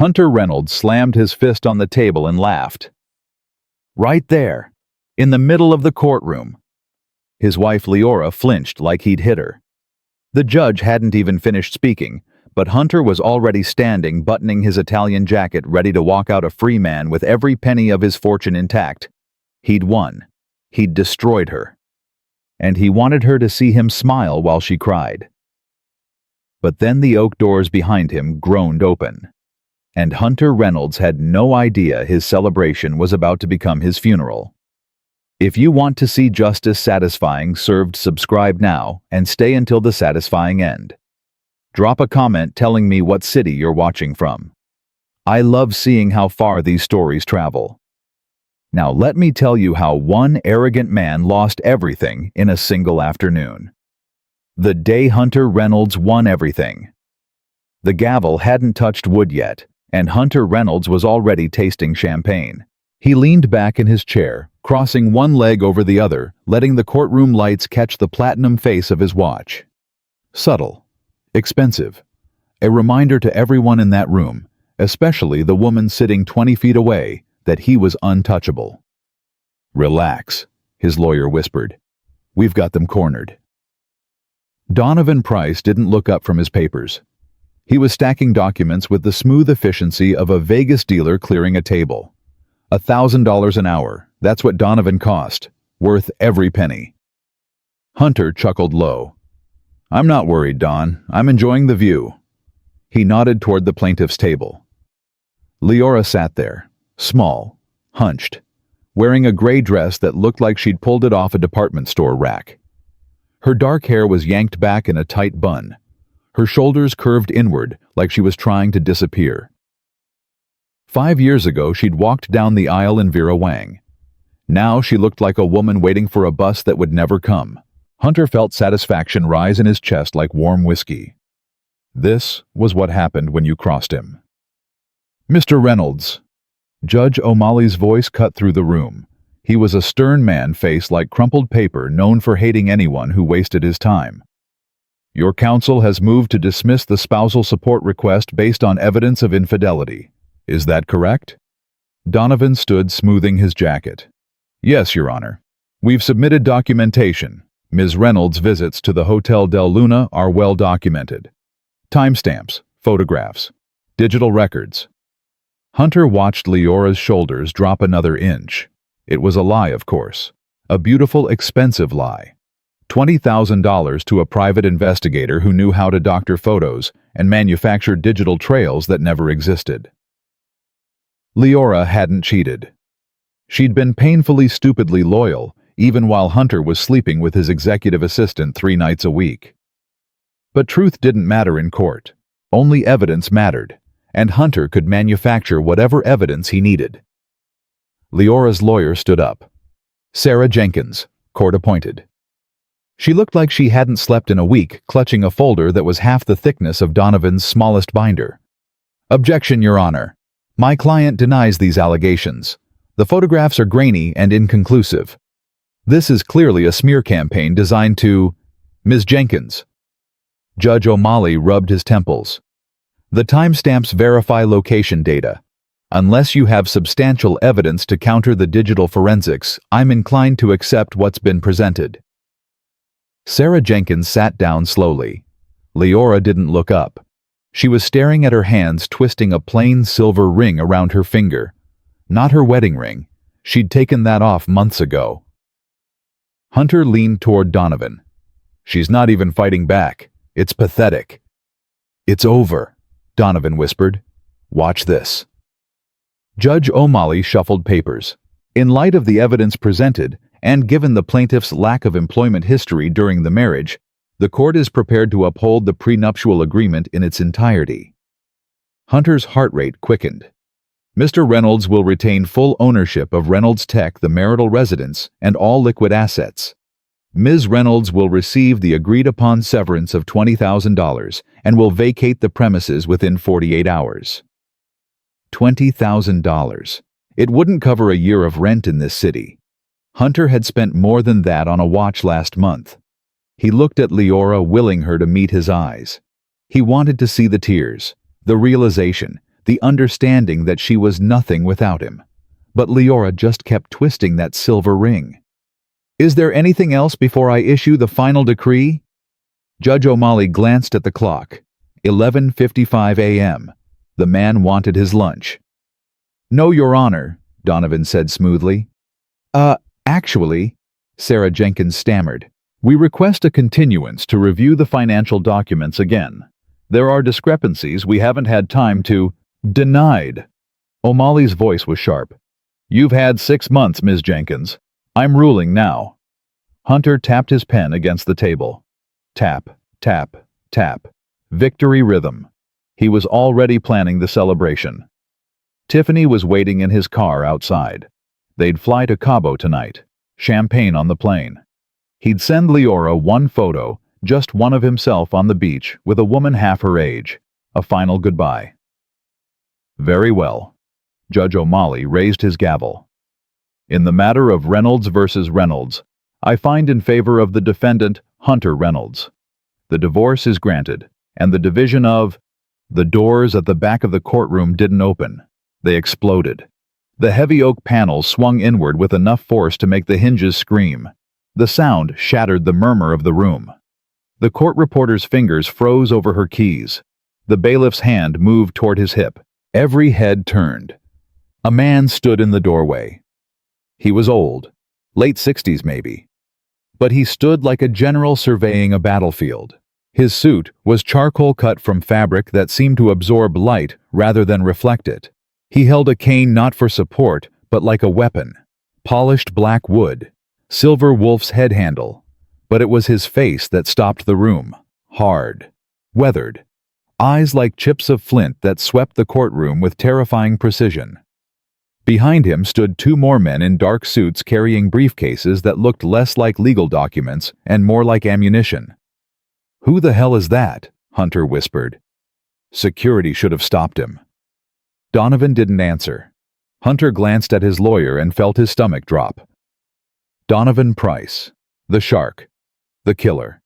Hunter Reynolds slammed his fist on the table and laughed. Right there, in the middle of the courtroom. His wife Leora flinched like he'd hit her. The judge hadn't even finished speaking, but Hunter was already standing, buttoning his Italian jacket, ready to walk out a free man with every penny of his fortune intact. He'd won. He'd destroyed her. And he wanted her to see him smile while she cried. But then the oak doors behind him groaned open, and Hunter Reynolds had no idea his celebration was about to become his funeral. If you want to see justice satisfying served, subscribe now and stay until the satisfying end. Drop a comment telling me what city you're watching from. I love seeing how far these stories travel. Now let me tell you how one arrogant man lost everything in a single afternoon. The day Hunter Reynolds won everything. The gavel hadn't touched wood yet, and Hunter Reynolds was already tasting champagne. He leaned back in his chair, crossing one leg over the other, letting the courtroom lights catch the platinum face of his watch. Subtle. Expensive. A reminder to everyone in that room, especially the woman sitting 20 feet away, that he was untouchable. Relax, his lawyer whispered. We've got them cornered. Donovan Price didn't look up from his papers. He was stacking documents with the smooth efficiency of a Vegas dealer clearing a table. $1,000 an hour, that's what Donovan cost, worth every penny. Hunter chuckled low. I'm not worried, Don. I'm enjoying the view. He nodded toward the plaintiff's table. Leora sat there, small, hunched, wearing a gray dress that looked like she'd pulled it off a department store rack. Her dark hair was yanked back in a tight bun. Her shoulders curved inward like she was trying to disappear. 5 years ago, she'd walked down the aisle in Vera Wang. Now she looked like a woman waiting for a bus that would never come. Hunter felt satisfaction rise in his chest like warm whiskey. This was what happened when you crossed him. Mr. Reynolds. Judge O'Malley's voice cut through the room. He was a stern man, face like crumpled paper, known for hating anyone who wasted his time. Your counsel has moved to dismiss the spousal support request based on evidence of infidelity. Is that correct? Donovan stood, smoothing his jacket. Yes, Your Honor. We've submitted documentation. Ms. Reynolds' visits to the Hotel Del Luna are well documented. Timestamps, photographs, digital records. Hunter watched Leora's shoulders drop another inch. It was a lie, of course. A beautiful, expensive lie. $20,000 to a private investigator who knew how to doctor photos and manufacture digital trails that never existed. Leora hadn't cheated. She'd been painfully, stupidly loyal, even while Hunter was sleeping with his executive assistant 3 nights a week. But truth didn't matter in court. Only evidence mattered, and Hunter could manufacture whatever evidence he needed. Leora's lawyer stood up. Sarah Jenkins, court appointed. She looked like she hadn't slept in a week, clutching a folder that was half the thickness of Donovan's smallest binder. Objection, Your Honor. My client denies these allegations. The photographs are grainy and inconclusive. This is clearly a smear campaign designed to... Ms. Jenkins. Judge O'Malley rubbed his temples. The timestamps verify location data. Unless you have substantial evidence to counter the digital forensics, I'm inclined to accept what's been presented. Sarah Jenkins sat down slowly. Leora didn't look up. She was staring at her hands, twisting a plain silver ring around her finger. Not her wedding ring. She'd taken that off months ago. Hunter leaned toward Donovan. She's not even fighting back. It's pathetic. It's over, Donovan whispered. Watch this. Judge O'Malley shuffled papers. In light of the evidence presented, and given the plaintiff's lack of employment history during the marriage, the court is prepared to uphold the prenuptial agreement in its entirety. Hunter's heart rate quickened. Mr. Reynolds will retain full ownership of Reynolds Tech, the marital residence, and all liquid assets. Ms. Reynolds will receive the agreed-upon severance of $20,000 and will vacate the premises within 48 hours. $20,000. It wouldn't cover a year of rent in this city. Hunter had spent more than that on a watch last month. He looked at Leora, willing her to meet his eyes. He wanted to see the tears, the realization the understanding that she was nothing without him. But Leora just kept twisting that silver ring. "Is there anything else before I issue the final decree?" Judge O'Malley glanced at the clock. 11:55 a.m. The man wanted his lunch. "No, Your Honor," Donovan said smoothly. Actually," Sarah Jenkins stammered, "we request a continuance to review the financial documents again. There are discrepancies we haven't had time to—" "Denied." O'Malley's voice was sharp. "You've had 6 months, Ms. Jenkins. I'm ruling now." Hunter tapped his pen against the table. Tap, tap, tap. Victory rhythm. He was already planning the celebration. Tiffany was waiting in his car outside. They'd fly to Cabo tonight. Champagne on the plane. He'd send Leora one photo, just one of himself on the beach with a woman half her age. A final goodbye. "Very well." Judge O'Malley raised his gavel. "In the matter of Reynolds versus Reynolds, I find in favor of the defendant, Hunter Reynolds. The divorce is granted, and the division of—" The doors at the back of the courtroom didn't open. They exploded. The heavy oak panels swung inward with enough force to make the hinges scream. The sound shattered the murmur of the room. The court reporter's fingers froze over her keys. The bailiff's hand moved toward his hip. Every head turned. A man stood in the doorway. He was old, late 60s maybe. But he stood like a general surveying a battlefield. His suit was charcoal cut from fabric that seemed to absorb light rather than reflect it. He held a cane not for support, but like a weapon. Polished black wood, silver wolf's head handle. But it was his face that stopped the room. Hard, weathered. Eyes like chips of flint that swept the courtroom with terrifying precision. Behind him stood 2 more men in dark suits carrying briefcases that looked less like legal documents and more like ammunition. "Who the hell is that?" Hunter whispered. Security should have stopped him. Donovan didn't answer. Hunter glanced at his lawyer and felt his stomach drop. Donovan Price, the shark, the killer.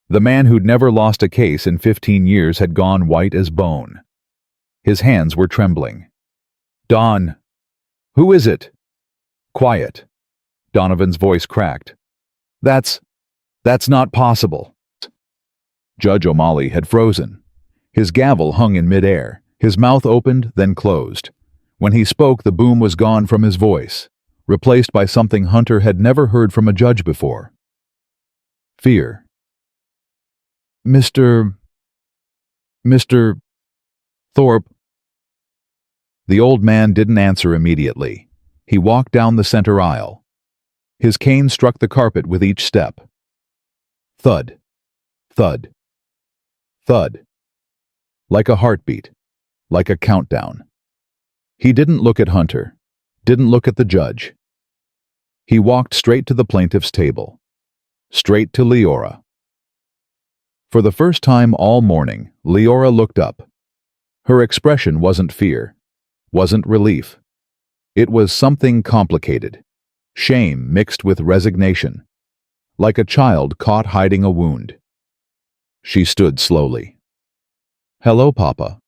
The man who'd never lost a case in 15 years had gone white as bone. His hands were trembling. "Don, who is it?" "Quiet." Donovan's voice cracked. That's not possible." Judge O'Malley had frozen. His gavel hung in midair. His mouth opened, then closed. When he spoke, the boom was gone from his voice, replaced by something Hunter had never heard from a judge before. Fear. Mr. Thorpe." The old man didn't answer immediately. He walked down the center aisle. His cane struck the carpet with each step. Thud. Thud. Thud. Like a heartbeat. Like a countdown. He didn't look at Hunter. Didn't look at the judge. He walked straight to the plaintiff's table. Straight to Leora. For the first time all morning, Leora looked up. Her expression wasn't fear. Wasn't relief. It was something complicated. Shame mixed with resignation. Like a child caught hiding a wound. She stood slowly. "Hello, Papa."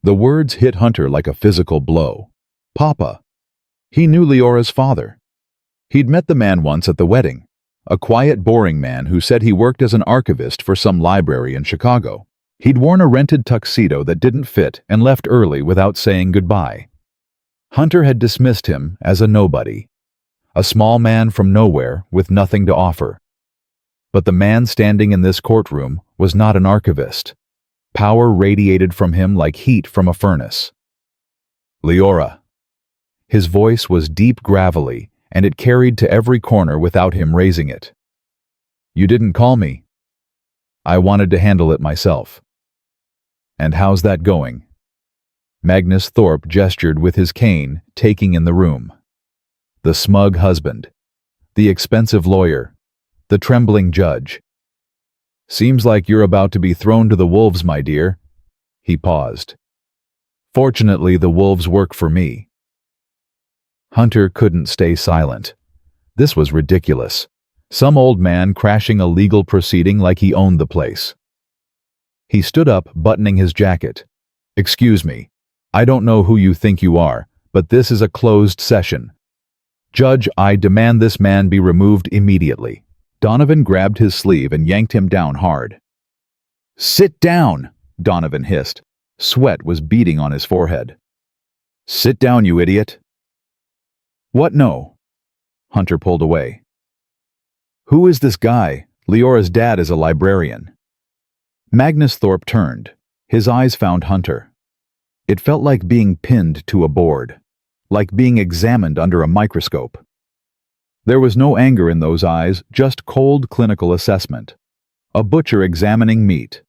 The words hit Hunter like a physical blow. Papa. He knew Leora's father. He'd met the man once at the wedding. A quiet, boring man who said he worked as an archivist for some library in Chicago. He'd worn a rented tuxedo that didn't fit and left early without saying goodbye. Hunter had dismissed him as a nobody. A small man from nowhere with nothing to offer. But the man standing in this courtroom was not an archivist. Power radiated from him like heat from a furnace. "Leora." His voice was deep gravelly, and it carried to every corner without him raising it. "You didn't call me." "I wanted to handle it myself." "And how's that going?" Magnus Thorpe gestured with his cane, taking in the room. The smug husband. The expensive lawyer. The trembling judge. "Seems like you're about to be thrown to the wolves, my dear." He paused. "Fortunately, the wolves work for me." Hunter couldn't stay silent. This was ridiculous. Some old man crashing a legal proceeding like he owned the place. He stood up, buttoning his jacket. "Excuse me." I don't know who you think you are, but this is a closed session. Judge, I demand this man be removed immediately. Donovan grabbed his sleeve and yanked him down hard. Sit down, Donovan hissed. Sweat was beading on his forehead. Sit down, you idiot. What no? Hunter pulled away. Who is this guy? Leora's dad is a librarian. Magnus Thorpe turned. His eyes found Hunter. It felt like being pinned to a board, like being examined under a microscope. There was no anger in those eyes, just cold clinical assessment. A butcher examining meat.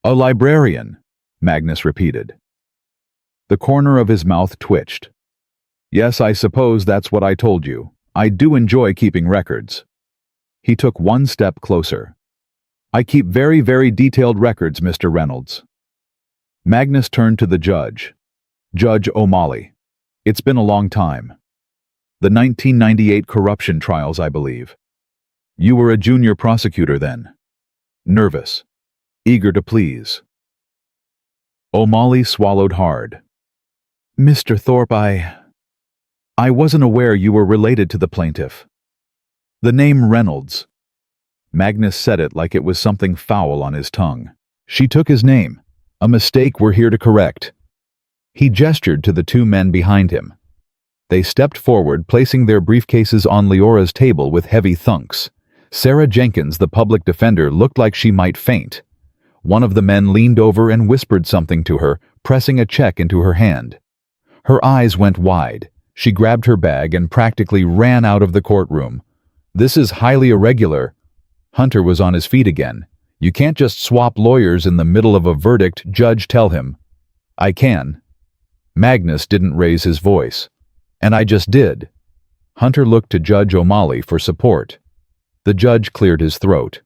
A librarian, Magnus repeated. The corner of his mouth twitched. Yes, I suppose that's what I told you. I do enjoy keeping records. He took one step closer. I keep very, very detailed records, Mr. Reynolds. Magnus turned to the judge. Judge O'Malley. It's been a long time. The 1998 corruption trials, I believe. You were a junior prosecutor then. Nervous. Eager to please. O'Malley swallowed hard. Mr. Thorpe, I wasn't aware you were related to the plaintiff. The name Reynolds. Magnus said it like it was something foul on his tongue. She took his name. A mistake we're here to correct. He gestured to the two men behind him. They stepped forward, placing their briefcases on Leora's table with heavy thunks. Sarah Jenkins, the public defender, looked like she might faint. One of the men leaned over and whispered something to her, pressing a check into her hand. Her eyes went wide. She grabbed her bag and practically ran out of the courtroom. This is highly irregular. Hunter was on his feet again. You can't just swap lawyers in the middle of a verdict. Judge, tell him. I can. Magnus didn't raise his voice. And I just did. Hunter looked to Judge O'Malley for support. The judge cleared his throat.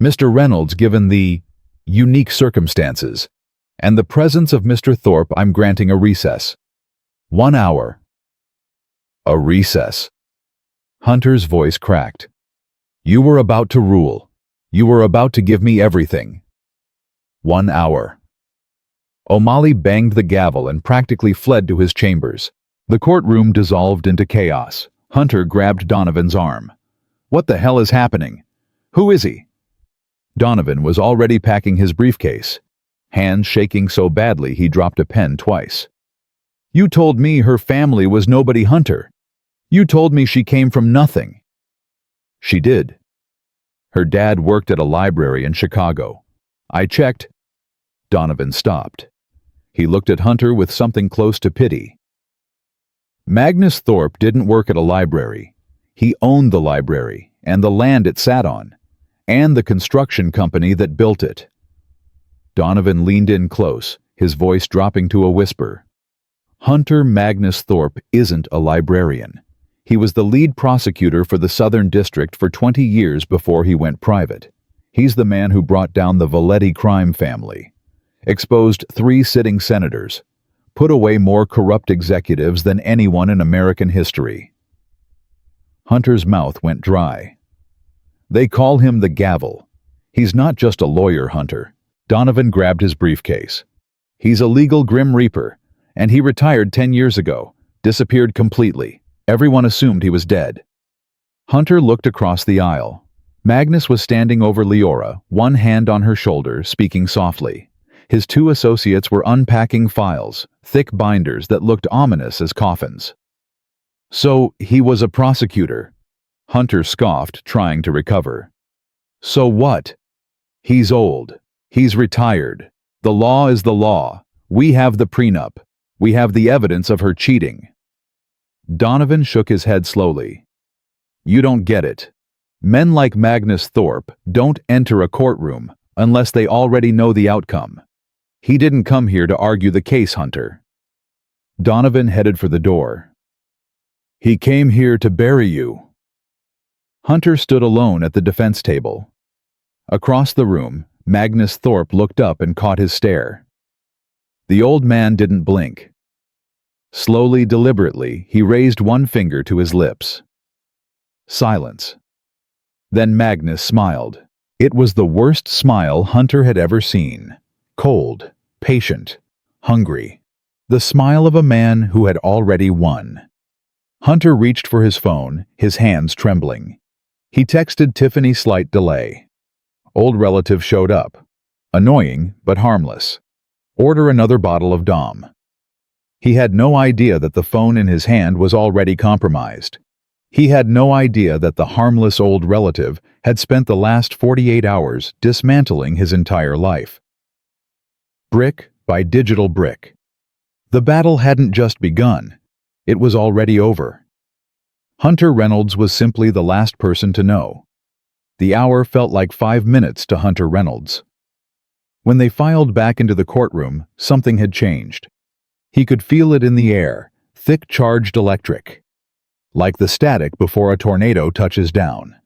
Mr. Reynolds, given the unique circumstances and the presence of Mr. Thorpe, I'm granting a recess. 1 hour. A recess. Hunter's voice cracked. You were about to rule. You were about to give me everything. 1 hour. O'Malley banged the gavel and practically fled to his chambers. The courtroom dissolved into chaos. Hunter grabbed Donovan's arm. What the hell is happening? Who is he? Donovan was already packing his briefcase, hands shaking so badly he dropped a pen twice. You told me her family was nobody, Hunter. You told me she came from nothing. She did. Her dad worked at a library in Chicago. I checked. Donovan stopped. He looked at Hunter with something close to pity. Magnus Thorpe didn't work at a library. He owned the library and the land it sat on, and the construction company that built it. Donovan leaned in close, his voice dropping to a whisper. Hunter Magnus Thorpe isn't a librarian. He was the lead prosecutor for the Southern District for 20 years before he went private. He's the man who brought down the Valetti crime family, exposed 3 sitting senators, put away more corrupt executives than anyone in American history. Hunter's mouth went dry. They call him the gavel. He's not just a lawyer, Hunter. Donovan grabbed his briefcase. He's a legal Grim Reaper, and he retired 10 years ago, disappeared completely. Everyone assumed he was dead. Hunter looked across the aisle. Magnus was standing over Leora, one hand on her shoulder, speaking softly. His 2 associates were unpacking files, thick binders that looked ominous as coffins. So, he was a prosecutor. Hunter scoffed, trying to recover. So what? He's old. He's retired. The law is the law. We have the prenup. We have the evidence of her cheating. Donovan shook his head slowly. You don't get it. Men like Magnus Thorpe don't enter a courtroom unless they already know the outcome. He didn't come here to argue the case, Hunter. Donovan headed for the door. He came here to bury you. Hunter stood alone at the defense table. Across the room, Magnus Thorpe looked up and caught his stare. The old man didn't blink. Slowly, deliberately, he raised one finger to his lips. Silence. Then Magnus smiled. It was the worst smile Hunter had ever seen. Cold, patient, hungry. The smile of a man who had already won. Hunter reached for his phone, his hands trembling. He texted Tiffany, slight delay. Old relative showed up. Annoying, but harmless. Order another bottle of Dom. He had no idea that the phone in his hand was already compromised. He had no idea that the harmless old relative had spent the last 48 hours dismantling his entire life. Brick by digital brick. The battle hadn't just begun. It was already over. Hunter Reynolds was simply the last person to know. The hour felt like 5 minutes to Hunter Reynolds. When they filed back into the courtroom, something had changed. He could feel it in the air, thick charged electric. Like the static before a tornado touches down.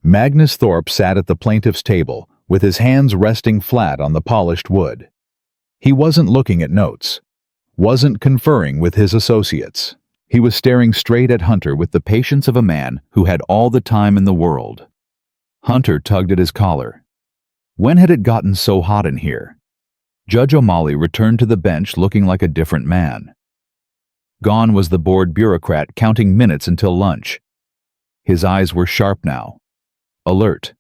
Magnus Thorpe sat at the plaintiff's table, with his hands resting flat on the polished wood. He wasn't looking at notes. Wasn't conferring with his associates. He was staring straight at Hunter with the patience of a man who had all the time in the world. Hunter tugged at his collar. When had it gotten so hot in here? Judge O'Malley returned to the bench looking like a different man. Gone was the bored bureaucrat counting minutes until lunch. His eyes were sharp now. Alert.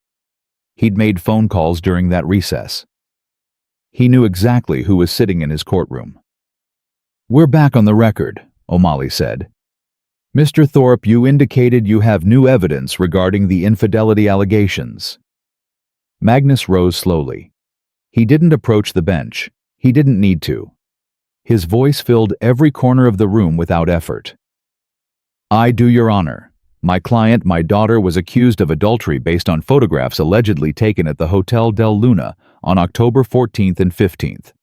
He'd made phone calls during that recess. He knew exactly who was sitting in his courtroom. "We're back on the record," O'Malley said. "Mr. Thorpe, you indicated you have new evidence regarding the infidelity allegations." Magnus rose slowly. He didn't approach the bench. He didn't need to. His voice filled every corner of the room without effort. "I do, Your Honor. My client, my daughter, was accused of adultery based on photographs allegedly taken at the Hotel Del Luna on October 14th and 15th.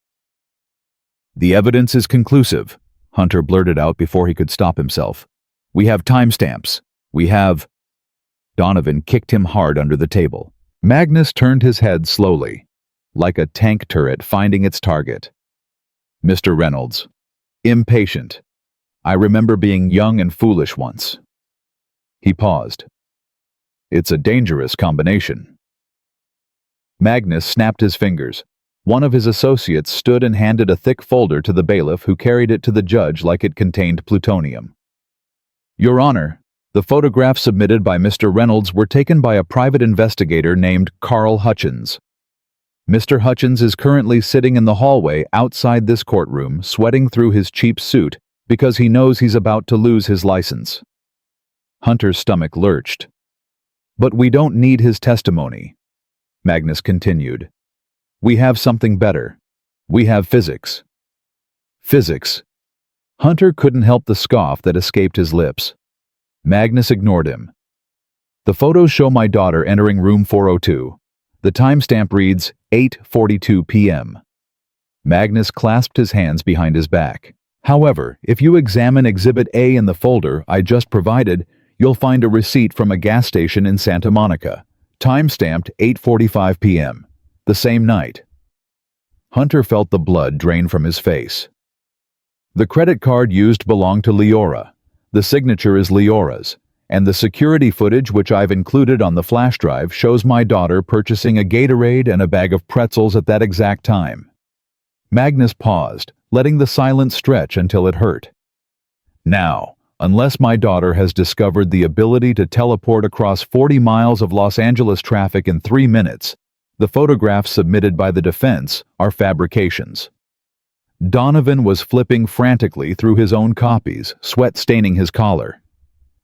"The evidence is conclusive," Hunter blurted out before he could stop himself. "We have timestamps. We have—" Donovan kicked him hard under the table. Magnus turned his head slowly, like a tank turret finding its target. "Mr. Reynolds. Impatient. I remember being young and foolish once." He paused. "It's a dangerous combination." Magnus snapped his fingers. One of his associates stood and handed a thick folder to the bailiff, who carried it to the judge like it contained plutonium. "Your Honor, the photographs submitted by Mr. Reynolds were taken by a private investigator named Carl Hutchins. Mr. Hutchins is currently sitting in the hallway outside this courtroom, sweating through his cheap suit because he knows he's about to lose his license." Hunter's stomach lurched. "But we don't need his testimony," Magnus continued. "We have something better. We have physics." Physics. Hunter couldn't help the scoff that escaped his lips. Magnus ignored him. "The photos show my daughter entering room 402. The timestamp reads 8:42 p.m. Magnus clasped his hands behind his back. "However, if you examine Exhibit A in the folder I just provided, you'll find a receipt from a gas station in Santa Monica, time-stamped 8:45 p.m., the same night." Hunter felt the blood drain from his face. "The credit card used belonged to Leora. The signature is Leora's, and the security footage which I've included on the flash drive shows my daughter purchasing a Gatorade and a bag of pretzels at that exact time." Magnus paused, letting the silence stretch until it hurt. "Now, unless my daughter has discovered the ability to teleport across 40 miles of Los Angeles traffic in 3 minutes, the photographs submitted by the defense are fabrications." Donovan was flipping frantically through his own copies, sweat staining his collar.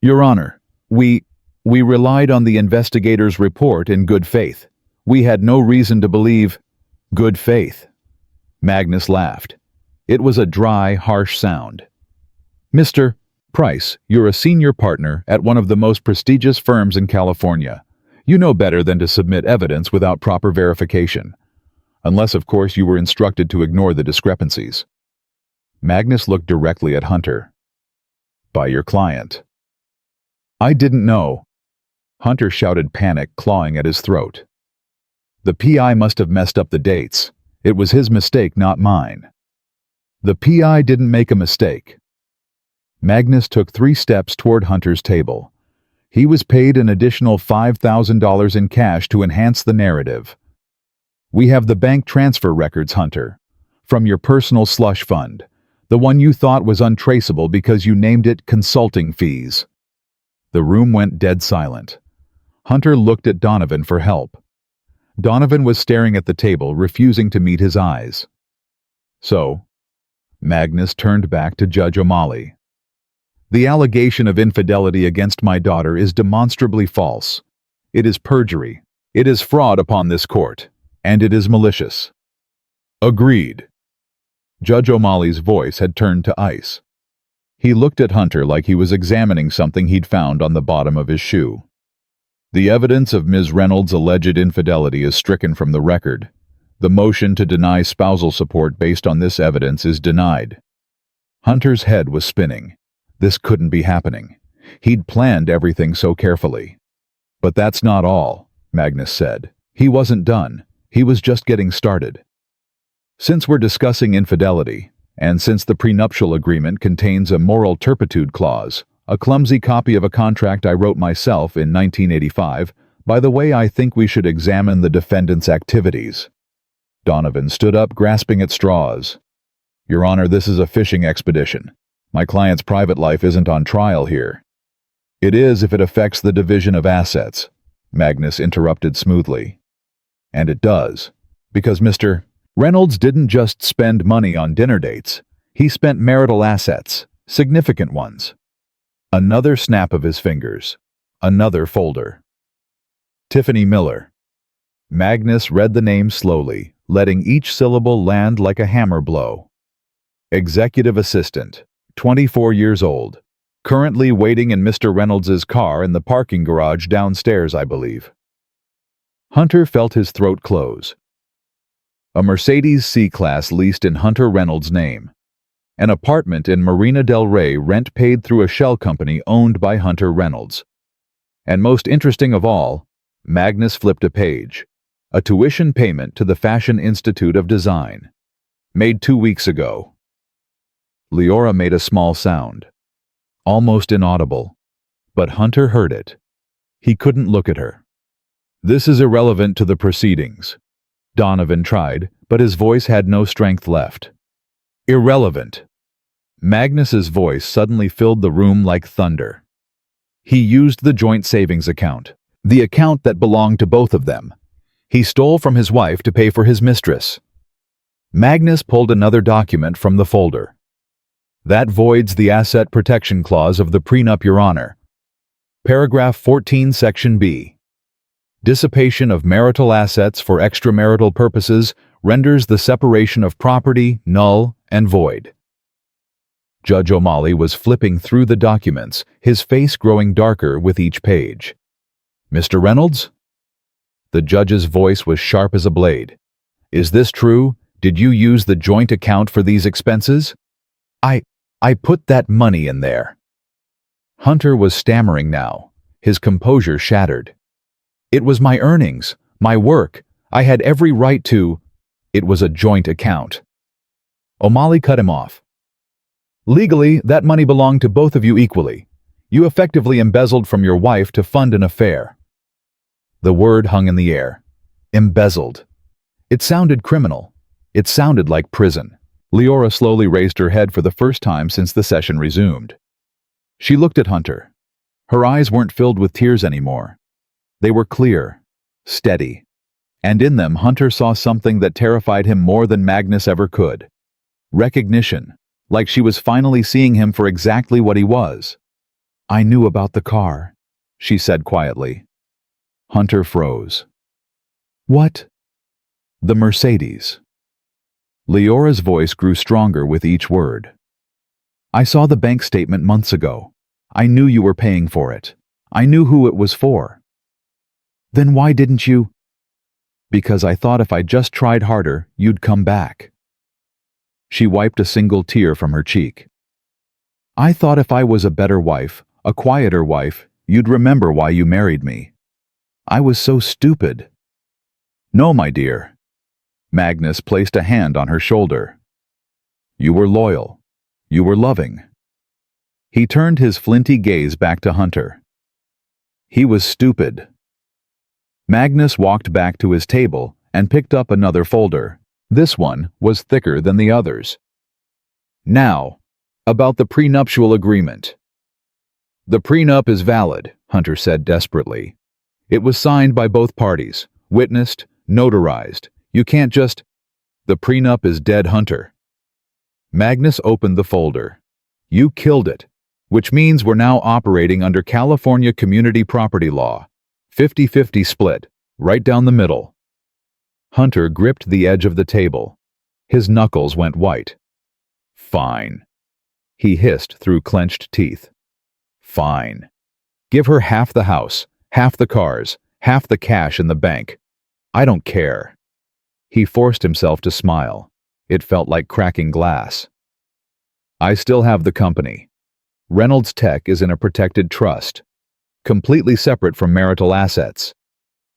"Your Honor, we relied on the investigator's report in good faith. We had no reason to believe—" "Good faith." Magnus laughed. It was a dry, harsh sound. "Mr. Price, you're a senior partner at one of the most prestigious firms in California. You know better than to submit evidence without proper verification. Unless, of course, you were instructed to ignore the discrepancies." Magnus looked directly at Hunter. "By your client." "I didn't know." Hunter shouted, panic clawing at his throat. "The PI must have messed up the dates. It was his mistake, not mine." "The PI didn't make a mistake." Magnus took 3 steps toward Hunter's table. He was paid an additional $5,000 in cash to enhance the narrative. "We have the bank transfer records, Hunter, from your personal slush fund. The one you thought was untraceable because you named it consulting fees. The room went dead silent. Hunter looked at Donovan for help. Donovan was staring at the table, refusing to meet his eyes. So, Magnus turned back to Judge O'Malley. The allegation of infidelity against my daughter is demonstrably false. It is perjury. It is fraud upon this court, and it is malicious. Agreed. Judge O'Malley's voice had turned to ice. He looked at Hunter like he was examining something he'd found on the bottom of his shoe. The evidence of Ms. Reynolds' alleged infidelity is stricken from the record. The motion to deny spousal support based on this evidence is denied. Hunter's head was spinning. This couldn't be happening. He'd planned everything so carefully. But that's not all, Magnus said. He wasn't done. He was just getting started. Since we're discussing infidelity, and since the prenuptial agreement contains a moral turpitude clause, a clumsy copy of a contract I wrote myself in 1985, by the way, I think we should examine the defendant's activities. Donovan stood up, grasping at straws. Your Honor, this is a fishing expedition. My client's private life isn't on trial here. It is if it affects the division of assets, Magnus interrupted smoothly. And it does, because Mr. Reynolds didn't just spend money on dinner dates. He spent marital assets, significant ones. Another snap of his fingers. Another folder. Tiffany Miller. Magnus read the name slowly, letting each syllable land like a hammer blow. Executive assistant, 24 years old. Currently waiting in Mr. Reynolds's car in the parking garage downstairs, I believe. Hunter felt his throat close. A Mercedes C-Class leased in Hunter Reynolds' name. An apartment in Marina del Rey, rent paid through a shell company owned by Hunter Reynolds. And most interesting of all, Magnus flipped a page. A tuition payment to the Fashion Institute of Design. Made 2 weeks ago. Leora made a small sound. Almost inaudible. But Hunter heard it. He couldn't look at her. This is irrelevant to the proceedings. Donovan tried, but his voice had no strength left. Irrelevant. Magnus's voice suddenly filled the room like thunder. He used the joint savings account, the account that belonged to both of them. He stole from his wife to pay for his mistress. Magnus pulled another document from the folder. That voids the asset protection clause of the prenup, Your Honor. Paragraph 14, Section B. Dissipation of marital assets for extramarital purposes renders the separation of property null and void. Judge O'Malley was flipping through the documents, his face growing darker with each page. Mr. Reynolds? The judge's voice was sharp as a blade. Is this true? Did you use the joint account for these expenses? I put that money in there. Hunter was stammering now, his composure shattered. It was my earnings, my work. I had every right to. It was a joint account. O'Malley cut him off. Legally, that money belonged to both of you equally. You effectively embezzled from your wife to fund an affair. The word hung in the air. Embezzled. It sounded criminal. It sounded like prison. Leora slowly raised her head for the first time since the session resumed. She looked at Hunter. Her eyes weren't filled with tears anymore. They were clear, steady, and in them Hunter saw something that terrified him more than Magnus ever could. Recognition, like she was finally seeing him for exactly what he was. I knew about the car, she said quietly. Hunter froze. What? The Mercedes. Leora's voice grew stronger with each word. I saw the bank statement months ago. I knew you were paying for it. I knew who it was for. Then why didn't you? Because I thought if I just tried harder, you'd come back. She wiped a single tear from her cheek. I thought if I was a better wife, a quieter wife, you'd remember why you married me. I was so stupid. No, my dear. Magnus placed a hand on her shoulder. You were loyal. You were loving. He turned his flinty gaze back to Hunter. He was stupid. Magnus walked back to his table and picked up another folder. This one was thicker than the others. Now, about the prenuptial agreement. The prenup is valid, Hunter said desperately. It was signed by both parties, witnessed, notarized. You can't just... The prenup is dead, Hunter. Magnus opened the folder. You killed it, which means we're now operating under California community property law. 50-50 split, right down the middle. Hunter gripped the edge of the table. His knuckles went white. Fine. He hissed through clenched teeth. Fine. Give her half the house, half the cars, half the cash in the bank. I don't care. He forced himself to smile. It felt like cracking glass. I still have the company. Reynolds Tech is in a protected trust, completely separate from marital assets.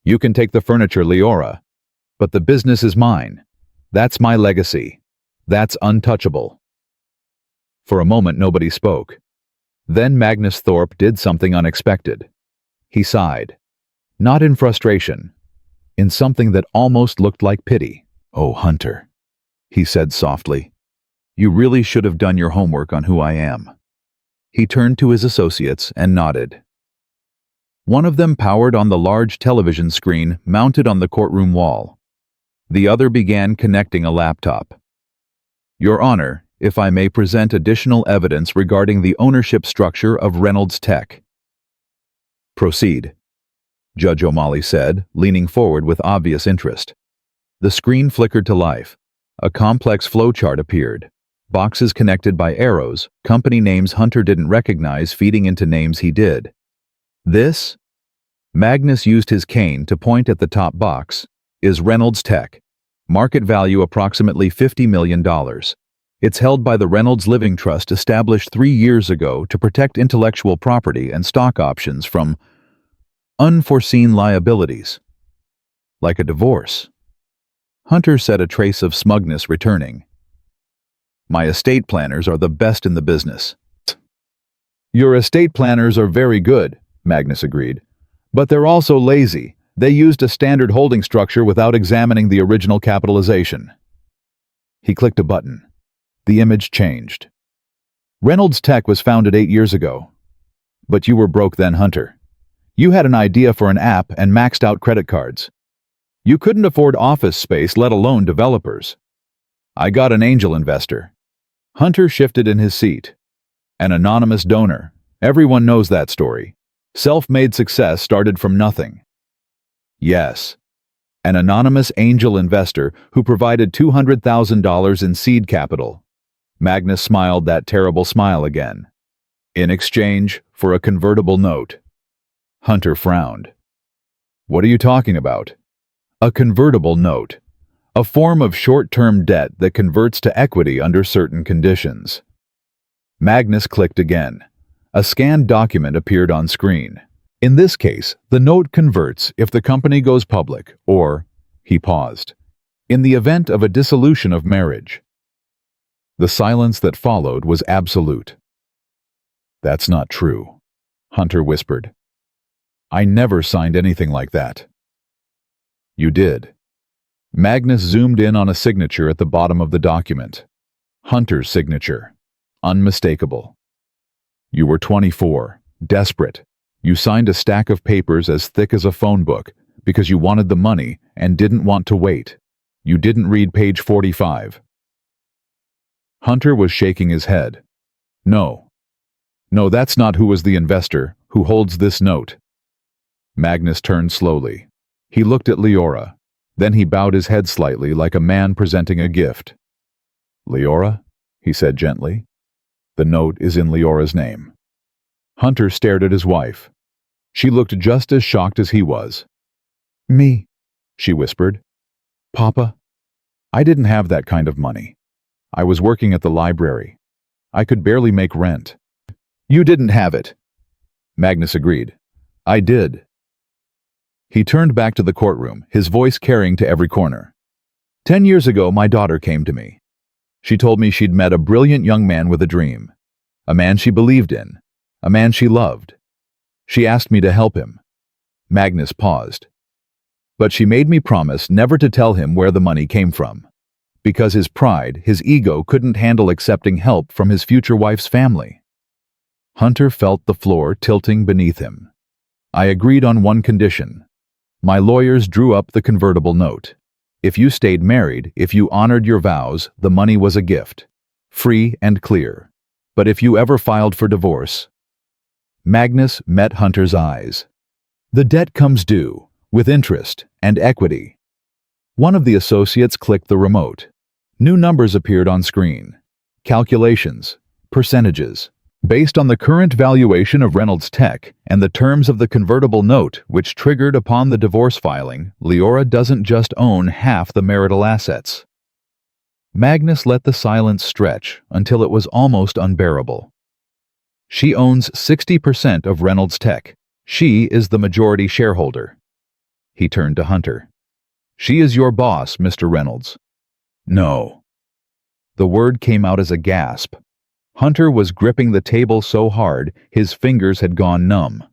You can take the furniture, Leora, but the business is mine. That's my legacy. That's untouchable. For a moment, nobody spoke. Then Magnus Thorpe did something unexpected. He sighed. Not in frustration, in something that almost looked like pity. Oh, Hunter, he said softly. You really should have done your homework on who I am. He turned to his associates and nodded. One of them powered on the large television screen mounted on the courtroom wall. The other began connecting a laptop. Your Honor, if I may present additional evidence regarding the ownership structure of Reynolds Tech. Proceed, Judge O'Malley said, leaning forward with obvious interest. The screen flickered to life. A complex flowchart appeared. Boxes connected by arrows, company names Hunter didn't recognize feeding into names he did. This? Magnus used his cane to point at the top box, is Reynolds Tech. Market value approximately $50 million. It's held by the Reynolds Living Trust established 3 years ago to protect intellectual property and stock options from unforeseen liabilities. Like a divorce. Hunter said, a trace of smugness returning. My estate planners are the best in the business. Your estate planners are very good, Magnus agreed. But they're also lazy. They used a standard holding structure without examining the original capitalization. He clicked a button. The image changed. Reynolds Tech was founded 8 years ago. But you were broke then, Hunter. You had an idea for an app and maxed out credit cards. You couldn't afford office space, let alone developers. I got an angel investor. Hunter shifted in his seat. An anonymous donor. Everyone knows that story. Self-made success started from nothing. Yes. An anonymous angel investor who provided $200,000 in seed capital. Magnus smiled that terrible smile again. In exchange for a convertible note. Hunter frowned. What are you talking about? A convertible note. A form of short-term debt that converts to equity under certain conditions. Magnus clicked again. A scanned document appeared on screen. In this case, the note converts if the company goes public, or, he paused, in the event of a dissolution of marriage. The silence that followed was absolute. That's not true, Hunter whispered. I never signed anything like that. You did. Magnus zoomed in on a signature at the bottom of the document. Hunter's signature. Unmistakable. You were 24, desperate. You signed a stack of papers as thick as a phone book because you wanted the money and didn't want to wait. You didn't read page 45. Hunter was shaking his head. No. No, that's not who was the investor who holds this note. Magnus turned slowly. He looked at Leora. Then he bowed his head slightly like a man presenting a gift. Leora? He said gently. The note is in Leora's name. Hunter stared at his wife. She looked just as shocked as he was. Me, she whispered. Papa, I didn't have that kind of money. I was working at the library. I could barely make rent. You didn't have it. Magnus agreed. I did. He turned back to the courtroom, his voice carrying to every corner. 10 years ago, my daughter came to me. She told me she'd met a brilliant young man with a dream. A man she believed in. A man she loved. She asked me to help him. Magnus paused. But she made me promise never to tell him where the money came from. because his pride, his ego couldn't handle accepting help from his future wife's family. Hunter felt the floor tilting beneath him. I agreed on one condition. My lawyers drew up the convertible note. If you stayed married, if you honored your vows, the money was a gift. Free and clear. But if you ever filed for divorce... Magnus met Hunter's eyes. The debt comes due, with interest and equity. One of the associates clicked the remote. New numbers appeared on screen. Calculations, percentages. Based on the current valuation of Reynolds Tech and the terms of the convertible note which triggered upon the divorce filing, Leora doesn't just own half the marital assets. Magnus let the silence stretch until it was almost unbearable. She owns 60% of Reynolds Tech. She is the majority shareholder. He turned to Hunter. She is your boss, Mr. Reynolds. No. The word came out as a gasp. Hunter was gripping the table so hard, his fingers had gone numb.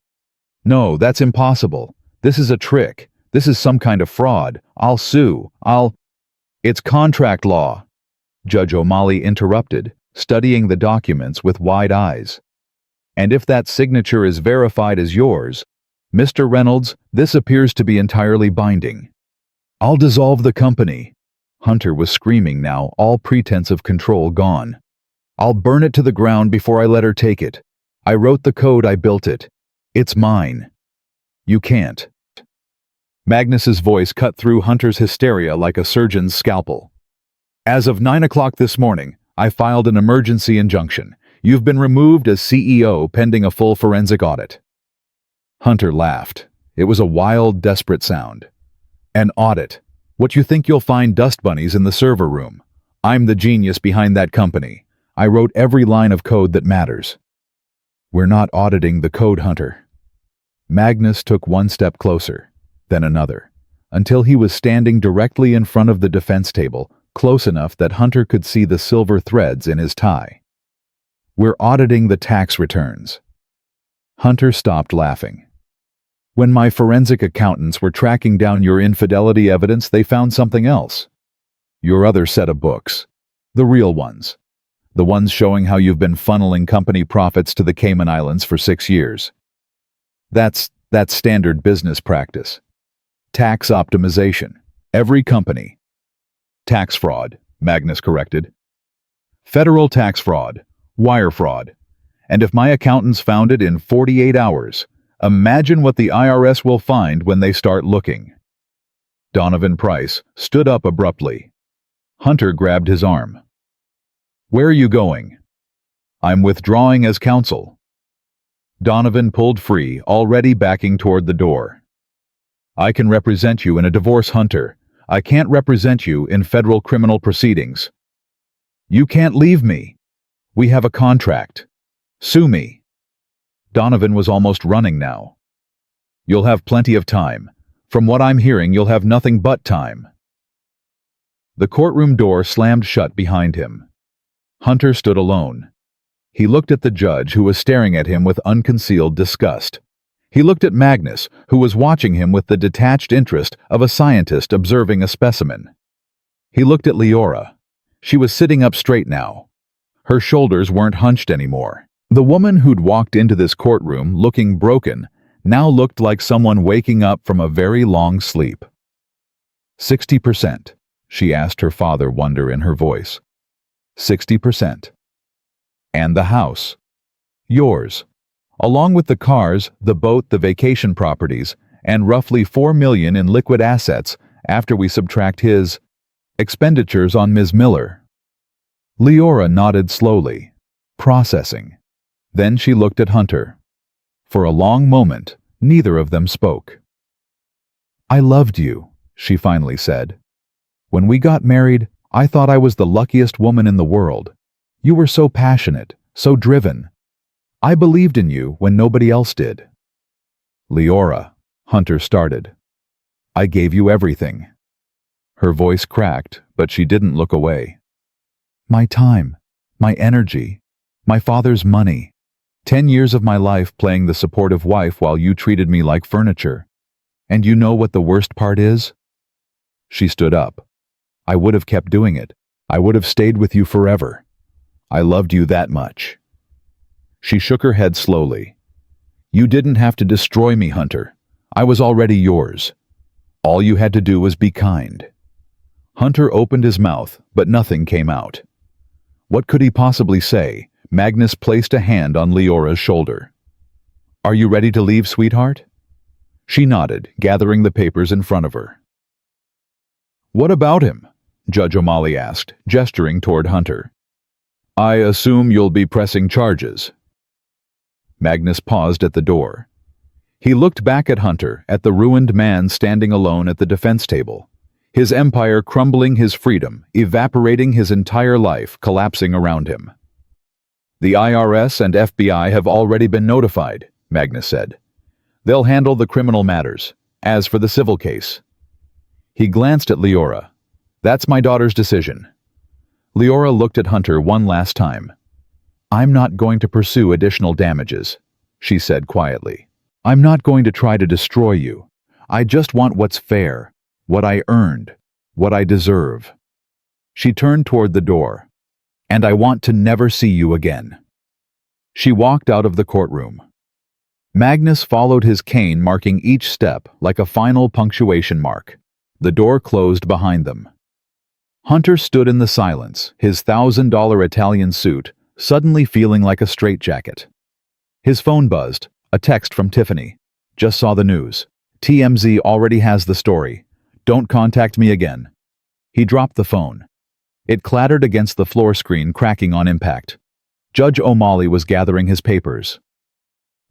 No, that's impossible. This is a trick. This is some kind of fraud. I'll sue. It's contract law. Judge O'Malley interrupted, studying the documents with wide eyes. And if that signature is verified as yours, Mr. Reynolds, this appears to be entirely binding. I'll dissolve the company. Hunter was screaming now, all pretense of control gone. I'll burn it to the ground before I let her take it. I wrote the code, I built it. It's mine. You can't. Magnus's voice cut through Hunter's hysteria like a surgeon's scalpel. As of 9 o'clock this morning, I filed an emergency injunction. You've been removed as CEO pending a full forensic audit. Hunter laughed. It was a wild, desperate sound. An audit. What you think you'll find dust bunnies in the server room. I'm the genius behind that company. I wrote every line of code that matters. We're not auditing the code, Hunter. Magnus took one step closer, then another, until he was standing directly in front of the defense table, close enough that Hunter could see the silver threads in his tie. We're auditing the tax returns. Hunter stopped laughing. When my forensic accountants were tracking down your infidelity evidence, they found something else. Your other set of books. The real ones. The ones showing how you've been funneling company profits to the Cayman Islands for 6 years. That's standard business practice. Tax optimization. Every company. Tax fraud, Magnus corrected. Federal tax fraud. Wire fraud. And if my accountants found it in 48 hours, imagine what the IRS will find when they start looking. Donovan Price stood up abruptly. Hunter grabbed his arm. Where are you going? I'm withdrawing as counsel. Donovan pulled free, already backing toward the door. I can represent you in a divorce, Hunter. I can't represent you in federal criminal proceedings. You can't leave me. We have a contract. Sue me. Donovan was almost running now. You'll have plenty of time. From what I'm hearing, you'll have nothing but time. The courtroom door slammed shut behind him. Hunter stood alone. He looked at the judge, who was staring at him with unconcealed disgust. He looked at Magnus, who was watching him with the detached interest of a scientist observing a specimen. He looked at Leora. She was sitting up straight now. Her shoulders weren't hunched anymore. The woman who'd walked into this courtroom looking broken now looked like someone waking up from a very long sleep. 60%, she asked her father, wonder in her voice. 60%. And the house. Yours. Along with the cars, the boat, the vacation properties, and roughly $4 million in liquid assets after we subtract his expenditures on Ms. Miller. Leora nodded slowly, processing. Then she looked at Hunter. For a long moment, neither of them spoke. I loved you, she finally said. When we got married, I thought I was the luckiest woman in the world. You were so passionate, so driven. I believed in you when nobody else did. Leora, Hunter started. I gave you everything. Her voice cracked, but she didn't look away. My time, my energy, my father's money. 10 years of my life playing the supportive wife while you treated me like furniture. And you know what the worst part is? She stood up. I would have kept doing it, I would have stayed with you forever. I loved you that much." She shook her head slowly. "You didn't have to destroy me, Hunter. I was already yours. All you had to do was be kind." Hunter opened his mouth, but nothing came out. What could he possibly say? Magnus placed a hand on Leora's shoulder. "Are you ready to leave, sweetheart?" She nodded, gathering the papers in front of her. "What about him?" Judge O'Malley asked, gesturing toward Hunter. "I assume you'll be pressing charges." Magnus paused at the door. He looked back at Hunter, at the ruined man standing alone at the defense table. His empire crumbling, his freedom, evaporating, his entire life collapsing around him. "The IRS and FBI have already been notified," Magnus said. "They'll handle the criminal matters. As for the civil case..." He glanced at Leora. "That's my daughter's decision." Leora looked at Hunter one last time. "I'm not going to pursue additional damages," she said quietly. "I'm not going to try to destroy you. I just want what's fair, what I earned, what I deserve." She turned toward the door. "And I want to never see you again." She walked out of the courtroom. Magnus followed his cane, marking each step like a final punctuation mark. The door closed behind them. Hunter stood in the silence, his $1,000 Italian suit suddenly feeling like a straitjacket. His phone buzzed, a text from Tiffany. "Just saw the news. TMZ already has the story. Don't contact me again." He dropped the phone. It clattered against the floor screen, cracking on impact. Judge O'Malley was gathering his papers.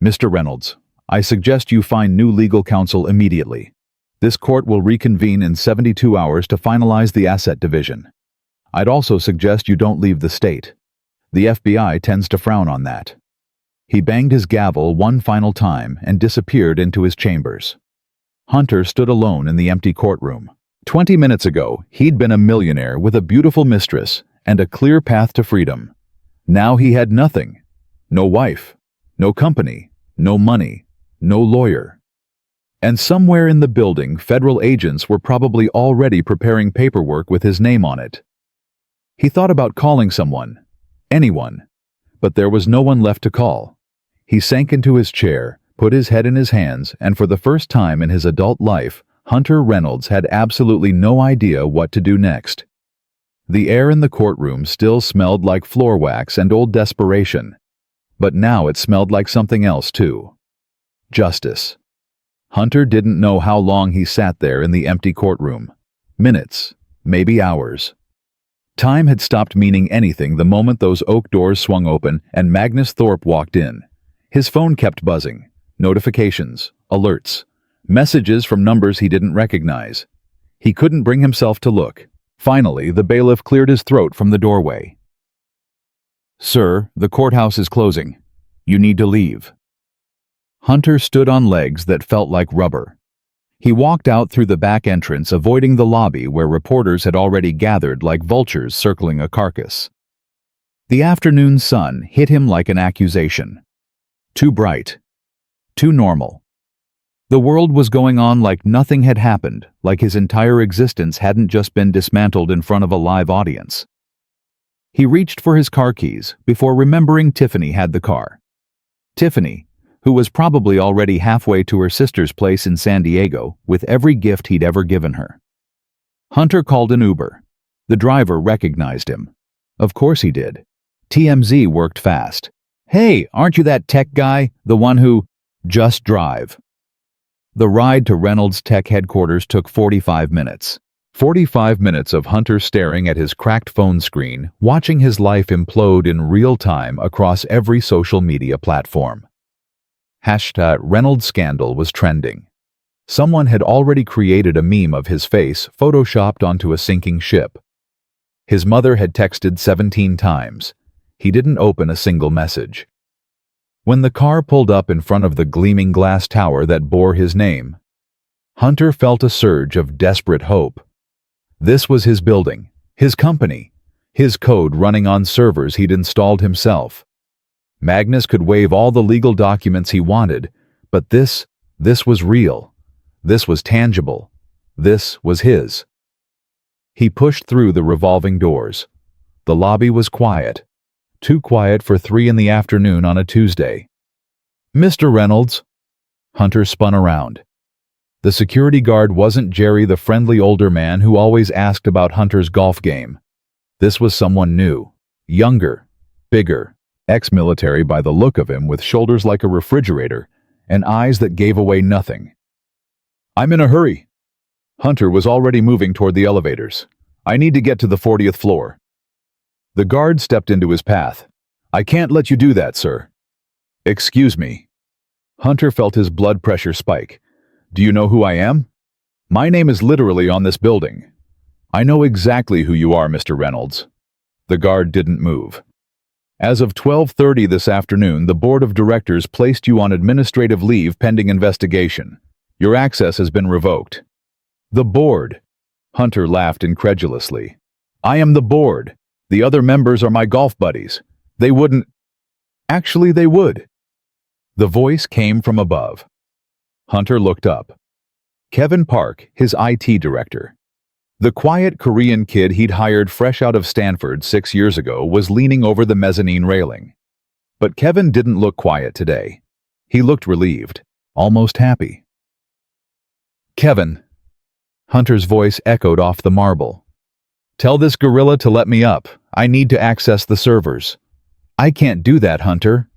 "Mr. Reynolds, I suggest you find new legal counsel immediately. This court will reconvene in 72 hours to finalize the asset division. I'd also suggest you don't leave the state. The FBI tends to frown on that." He banged his gavel one final time and disappeared into his chambers. Hunter stood alone in the empty courtroom. 20 minutes ago, he'd been a millionaire with a beautiful mistress and a clear path to freedom. Now he had nothing. No wife, no company, no money, no lawyer. And somewhere in the building, federal agents were probably already preparing paperwork with his name on it. He thought about calling someone, anyone, but there was no one left to call. He sank into his chair, put his head in his hands, and for the first time in his adult life, Hunter Reynolds had absolutely no idea what to do next. The air in the courtroom still smelled like floor wax and old desperation, but now it smelled like something else too. Justice. Hunter didn't know how long he sat there in the empty courtroom. Minutes, maybe hours. Time had stopped meaning anything the moment those oak doors swung open and Magnus Thorpe walked in. His phone kept buzzing. Notifications, alerts, messages from numbers he didn't recognize. He couldn't bring himself to look. Finally, the bailiff cleared his throat from the doorway. "Sir, the courthouse is closing. You need to leave." Hunter stood on legs that felt like rubber. He walked out through the back entrance, avoiding the lobby where reporters had already gathered like vultures circling a carcass. The afternoon sun hit him like an accusation. Too bright. Too normal. The world was going on like nothing had happened, like his entire existence hadn't just been dismantled in front of a live audience. He reached for his car keys before remembering Tiffany had the car. Tiffany, who was probably already halfway to her sister's place in San Diego with every gift he'd ever given her. Hunter called an Uber. The driver recognized him. Of course he did. TMZ worked fast. "Hey, aren't you that tech guy, the one who..." "Just drive." The ride to Reynolds Tech headquarters took 45 minutes. 45 minutes of Hunter staring at his cracked phone screen, watching his life implode in real time across every social media platform. #Reynolds scandal was trending. Someone had already created a meme of his face photoshopped onto a sinking ship. His mother had texted 17 times. He didn't open a single message. When the car pulled up in front of the gleaming glass tower that bore his name, Hunter felt a surge of desperate hope. This was his building, his company, his code running on servers he'd installed himself. Magnus could waive all the legal documents he wanted, but this was real. This was tangible. This was his. He pushed through the revolving doors. The lobby was quiet. Too quiet for 3 in the afternoon on a Tuesday. "Mr. Reynolds." Hunter spun around. The security guard wasn't Jerry, the friendly older man who always asked about Hunter's golf game. This was someone new. Younger. Bigger. Ex-military by the look of him, with shoulders like a refrigerator and eyes that gave away nothing. "I'm in a hurry." Hunter was already moving toward the elevators. "I need to get to the 40th floor." The guard stepped into his path. "I can't let you do that, sir." "Excuse me." Hunter felt his blood pressure spike. "Do you know who I am?" "My name is literally on this building." "I know exactly who you are, Mr. Reynolds." The guard didn't move. "As of 12:30 this afternoon, the board of directors placed you on administrative leave pending investigation. Your access has been revoked." "The board?" Hunter laughed incredulously. "I am the board. The other members are my golf buddies. They wouldn't—" "Actually, they would." The voice came from above. Hunter looked up. Kevin Park, his IT director. The quiet Korean kid he'd hired fresh out of Stanford 6 years ago was leaning over the mezzanine railing. But Kevin didn't look quiet today. He looked relieved, almost happy. "Kevin." Hunter's voice echoed off the marble. "Tell this gorilla to let me up. I need to access the servers." "I can't do that, Hunter."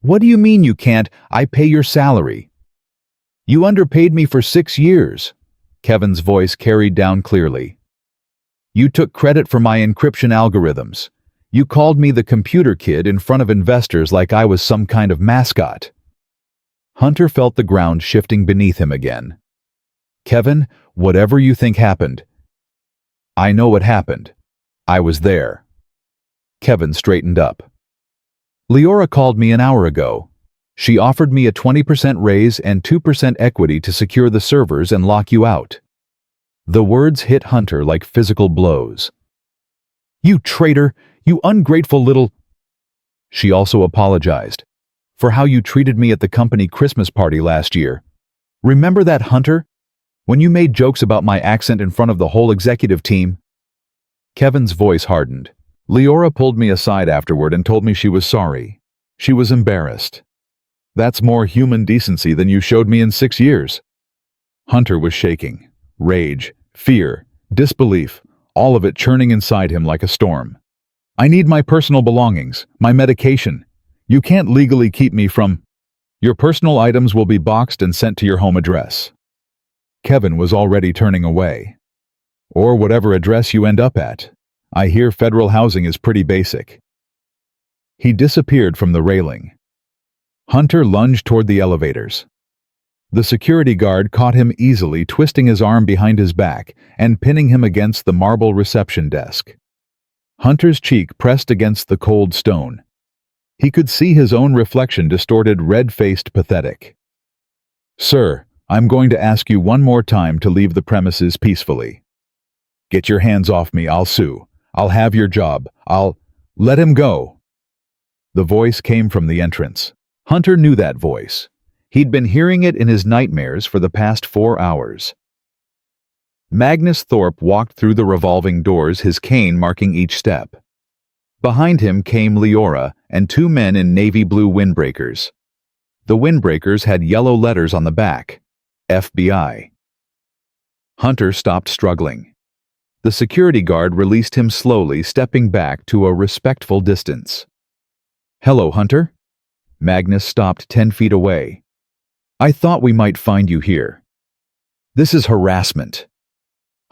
"What do you mean you can't? I pay your salary." "You underpaid me for 6 years." Kevin's voice carried down clearly. "You took credit for my encryption algorithms. You called me the computer kid in front of investors like I was some kind of mascot." Hunter felt the ground shifting beneath him again. "Kevin, whatever you think happened." "I know what happened. I was there." Kevin straightened up. "Leora called me an hour ago. She offered me a 20% raise and 2% equity to secure the servers and lock you out." The words hit Hunter like physical blows. "You traitor! You ungrateful little—" She also apologized for how you treated me at the company Christmas party last year. "Remember that, Hunter? When you made jokes about my accent in front of the whole executive team?" Kevin's voice hardened. "Leora pulled me aside afterward and told me she was sorry. She was embarrassed. That's more human decency than you showed me in 6 years." Hunter was shaking. Rage, fear, disbelief, all of it churning inside him like a storm. "I need my personal belongings, my medication. You can't legally keep me from—" "Your personal items will be boxed and sent to your home address." Kevin was already turning away. "Or whatever address you end up at. I hear federal housing is pretty basic." He disappeared from the railing. Hunter lunged toward the elevators. The security guard caught him easily, twisting his arm behind his back and pinning him against the marble reception desk. Hunter's cheek pressed against the cold stone. He could see his own reflection, distorted, red-faced, pathetic. "Sir, I'm going to ask you one more time to leave the premises peacefully." "Get your hands off me, I'll sue. I'll have your job. Let him go." The voice came from the entrance. Hunter knew that voice. He'd been hearing it in his nightmares for the past 4 hours. Magnus Thorpe walked through the revolving doors, his cane marking each step. Behind him came Leora and 2 men in navy blue windbreakers. The windbreakers had yellow letters on the back. FBI. Hunter stopped struggling. The security guard released him slowly, stepping back to a respectful distance. "Hello, Hunter?" Magnus stopped 10 feet away. "I thought we might find you here." "This is harassment."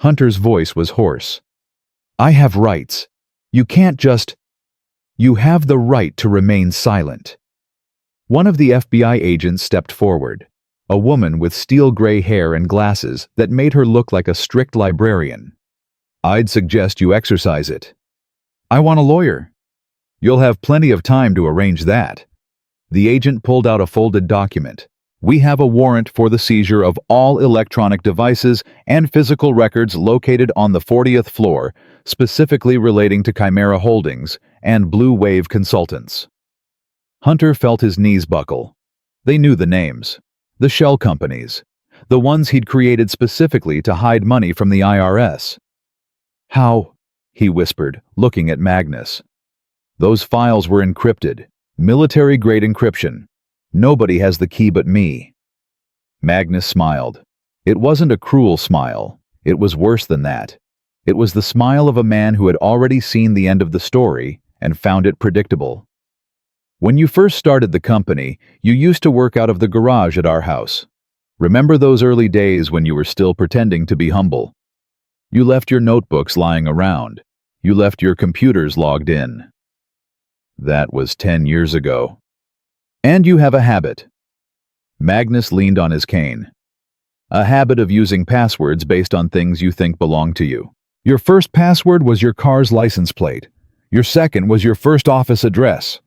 Hunter's voice was hoarse. "I have rights. You can't just—" "You have the right to remain silent." One of the FBI agents stepped forward, a woman with steel-gray hair and glasses that made her look like a strict librarian. "I'd suggest you exercise it." "I want a lawyer." "You'll have plenty of time to arrange that." The agent pulled out a folded document. "We have a warrant for the seizure of all electronic devices and physical records located on the 40th floor, specifically relating to Chimera Holdings and Blue Wave Consultants." Hunter felt his knees buckle. They knew the names. The shell companies. The ones he'd created specifically to hide money from the IRS. How? He whispered, looking at Magnus. Those files were encrypted. Military-grade encryption. Nobody has the key but me. Magnus smiled. It wasn't a cruel smile. It was worse than that. It was the smile of a man who had already seen the end of the story and found it predictable. When you first started the company, you used to work out of the garage at our house. Remember those early days when you were still pretending to be humble? You left your notebooks lying around. You left your computers logged in. That was 10 years ago. And you have a habit. Magnus leaned on his cane. A habit of using passwords based on things you think belong to you. Your first password was your car's license plate. Your second was your first office address.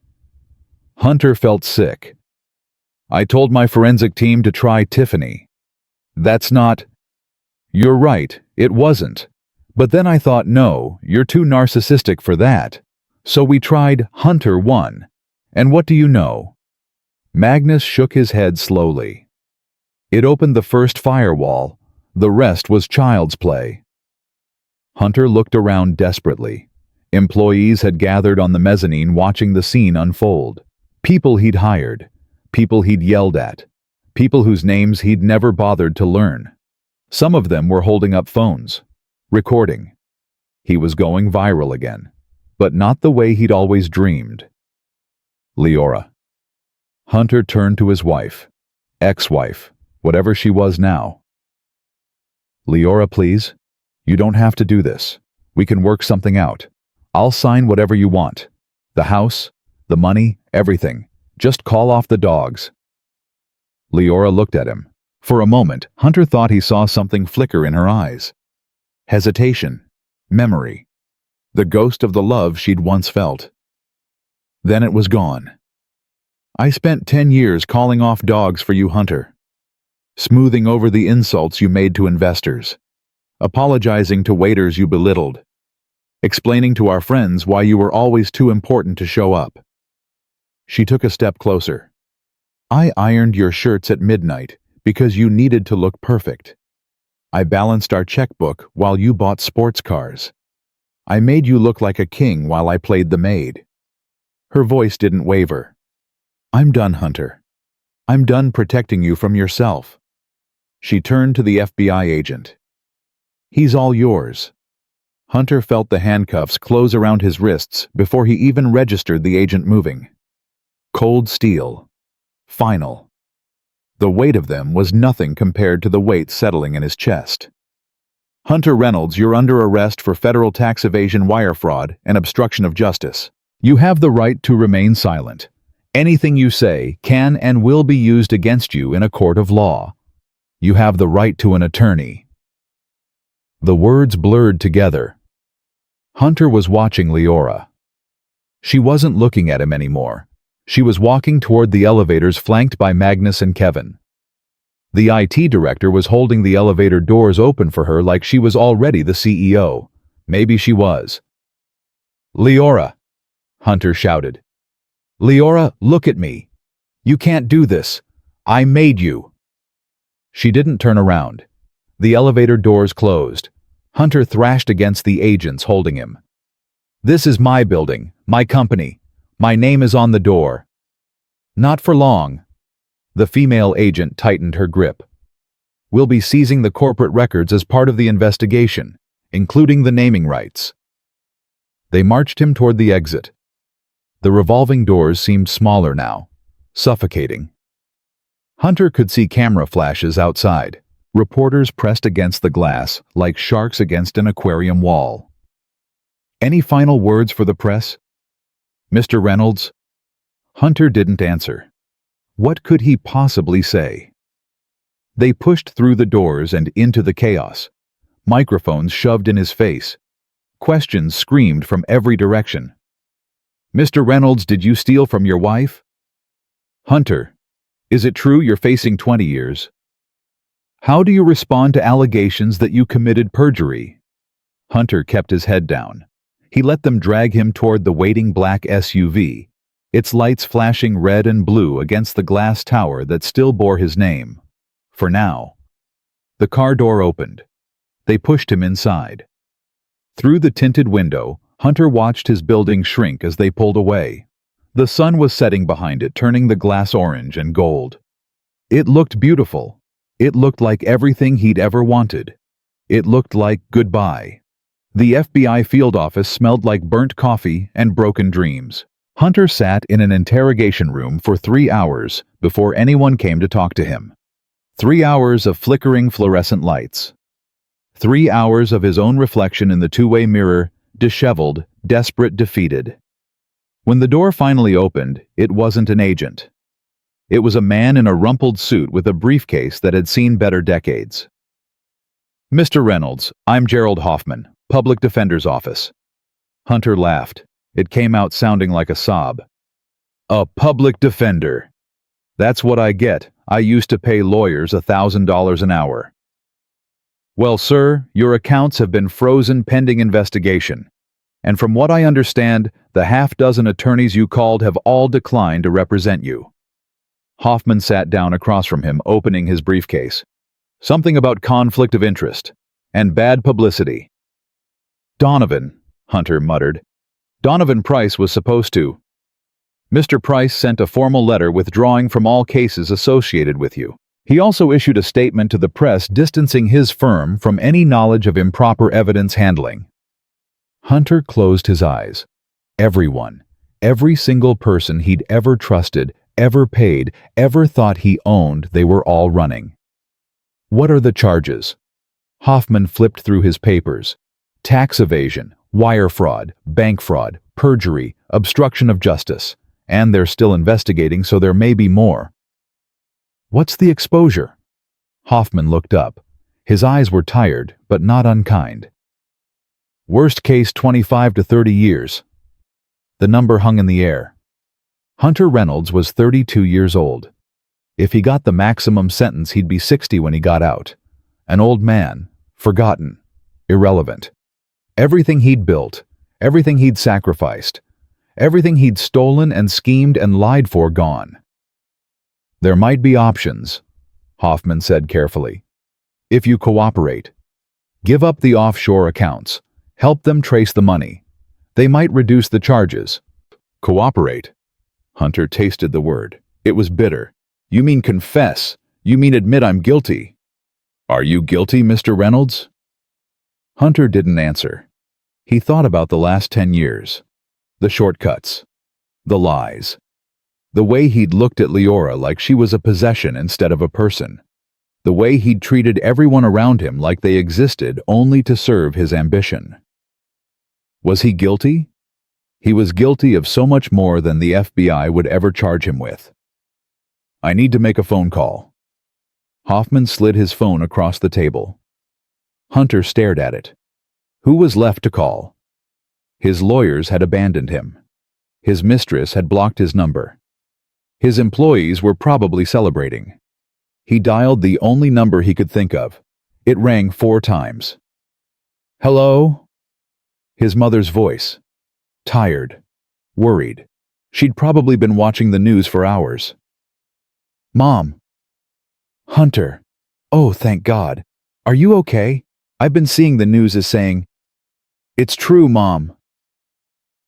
Hunter felt sick. I told my forensic team to try Tiffany. That's not... You're right, it wasn't. But then I thought, no, you're too narcissistic for that. So we tried Hunter 1. And what do you know? Magnus shook his head slowly. It opened the first firewall. The rest was child's play. Hunter looked around desperately. Employees had gathered on the mezzanine watching the scene unfold. People he'd hired. People he'd yelled at. People whose names he'd never bothered to learn. Some of them were holding up phones. Recording. He was going viral again. But not the way he'd always dreamed. Leora. Hunter turned to his wife. Ex-wife. Whatever she was now. Leora, please. You don't have to do this. We can work something out. I'll sign whatever you want. The house, the money, everything. Just call off the dogs. Leora looked at him. For a moment, Hunter thought he saw something flicker in her eyes. Hesitation. Memory. The ghost of the love she'd once felt. Then it was gone. I spent 10 years calling off dogs for you, Hunter. Smoothing over the insults you made to investors. Apologizing to waiters you belittled. Explaining to our friends why you were always too important to show up. She took a step closer. I ironed your shirts at midnight because you needed to look perfect. I balanced our checkbook while you bought sports cars. I made you look like a king while I played the maid. Her voice didn't waver. I'm done, Hunter. I'm done protecting you from yourself. She turned to the FBI agent. He's all yours. Hunter felt the handcuffs close around his wrists before he even registered the agent moving. Cold steel. Final. The weight of them was nothing compared to the weight settling in his chest. Hunter Reynolds, you're under arrest for federal tax evasion, wire fraud, and obstruction of justice. You have the right to remain silent. Anything you say can and will be used against you in a court of law. You have the right to an attorney. The words blurred together. Hunter was watching Leora. She wasn't looking at him anymore. She was walking toward the elevators flanked by Magnus and Kevin. The IT director was holding the elevator doors open for her like she was already the CEO. Maybe she was. Leora, Hunter shouted. Leora, look at me. You can't do this. I made you. She didn't turn around. The elevator doors closed. Hunter thrashed against the agents holding him. This is my building, my company. My name is on the door. Not for long. The female agent tightened her grip. We'll be seizing the corporate records as part of the investigation, including the naming rights. They marched him toward the exit. The revolving doors seemed smaller now, suffocating. Hunter could see camera flashes outside, reporters pressed against the glass like sharks against an aquarium wall. Any final words for the press? Mr. Reynolds? Hunter didn't answer. What could he possibly say? They pushed through the doors and into the chaos. Microphones shoved in his face. Questions screamed from every direction. Mr. Reynolds, did you steal from your wife? Hunter, is it true you're facing 20 years? How do you respond to allegations that you committed perjury? Hunter kept his head down. He let them drag him toward the waiting black SUV, its lights flashing red and blue against the glass tower that still bore his name. For now. The car door opened. They pushed him inside. Through the tinted window, Hunter watched his building shrink as they pulled away. The sun was setting behind it, turning the glass orange and gold. It looked beautiful. It looked like everything he'd ever wanted. It looked like goodbye. The FBI field office smelled like burnt coffee and broken dreams. Hunter sat in an interrogation room for 3 hours before anyone came to talk to him. 3 hours of flickering fluorescent lights. 3 hours of his own reflection in the two-way mirror, disheveled, desperate, defeated. When the door finally opened, it wasn't an agent. It was a man in a rumpled suit with a briefcase that had seen better decades. "Mr. Reynolds, I'm Gerald Hoffman, Public Defender's Office." Hunter laughed. It came out sounding like a sob. "A public defender. That's what I get. I used to pay lawyers $1,000 an hour." "Well, sir, your accounts have been frozen pending investigation. And from what I understand, the half-dozen attorneys you called have all declined to represent you." Hoffman sat down across from him, opening his briefcase. "Something about conflict of interest. And bad publicity." "Donovan," Hunter muttered. "Donovan Price was supposed to." "Mr. Price sent a formal letter withdrawing from all cases associated with you. He also issued a statement to the press distancing his firm from any knowledge of improper evidence handling." Hunter closed his eyes. Everyone, every single person he'd ever trusted, ever paid, ever thought he owned, they were all running. "What are the charges?" Hoffman flipped through his papers. Tax evasion, wire fraud, bank fraud, perjury, obstruction of justice. And they're still investigating, so there may be more. "What's the exposure?" Hoffman looked up. His eyes were tired, but not unkind. "Worst case 25 to 30 years. The number hung in the air. Hunter Reynolds was 32 years old. If he got the maximum sentence, he'd be 60 when he got out. An old man, forgotten, irrelevant. Everything he'd built, everything he'd sacrificed, everything he'd stolen and schemed and lied for, gone. "There might be options," Hoffman said carefully. "If you cooperate. Give up the offshore accounts. Help them trace the money. They might reduce the charges." "Cooperate?" Hunter tasted the word. It was bitter. "You mean confess? You mean admit I'm guilty?" "Are you guilty, Mr. Reynolds?" Hunter didn't answer. He thought about the last 10 years. The shortcuts. The lies. The way he'd looked at Leora like she was a possession instead of a person. The way he'd treated everyone around him like they existed only to serve his ambition. Was he guilty? He was guilty of so much more than the FBI would ever charge him with. "I need to make a phone call." Hoffman slid his phone across the table. Hunter stared at it. Who was left to call? His lawyers had abandoned him. His mistress had blocked his number. His employees were probably celebrating. He dialed the only number he could think of. It rang 4 times. "Hello?" His mother's voice. Tired. Worried. She'd probably been watching the news for hours. "Mom." "Hunter. Oh, thank God. Are you okay? I've been seeing the news as saying..." "It's true, Mom."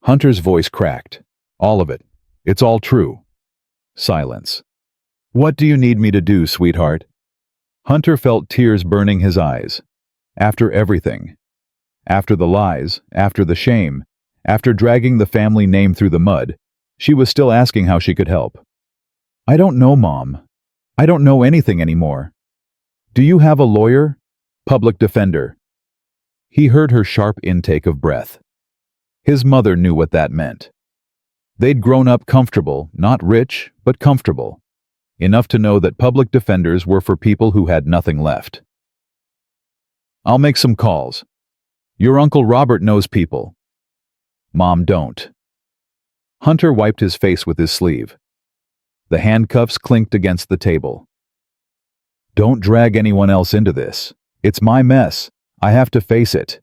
Hunter's voice cracked. "All of it. It's all true." Silence. "What do you need me to do, sweetheart?" Hunter felt tears burning his eyes. After everything. After the lies, after the shame, after dragging the family name through the mud, she was still asking how she could help. "I don't know, Mom. I don't know anything anymore. Do you have a lawyer? Public defender?" He heard her sharp intake of breath. His mother knew what that meant. They'd grown up comfortable, not rich, but comfortable. Enough to know that public defenders were for people who had nothing left. "I'll make some calls. Your Uncle Robert knows people." "Mom, don't." Hunter wiped his face with his sleeve. The handcuffs clinked against the table. "Don't drag anyone else into this. It's my mess. I have to face it."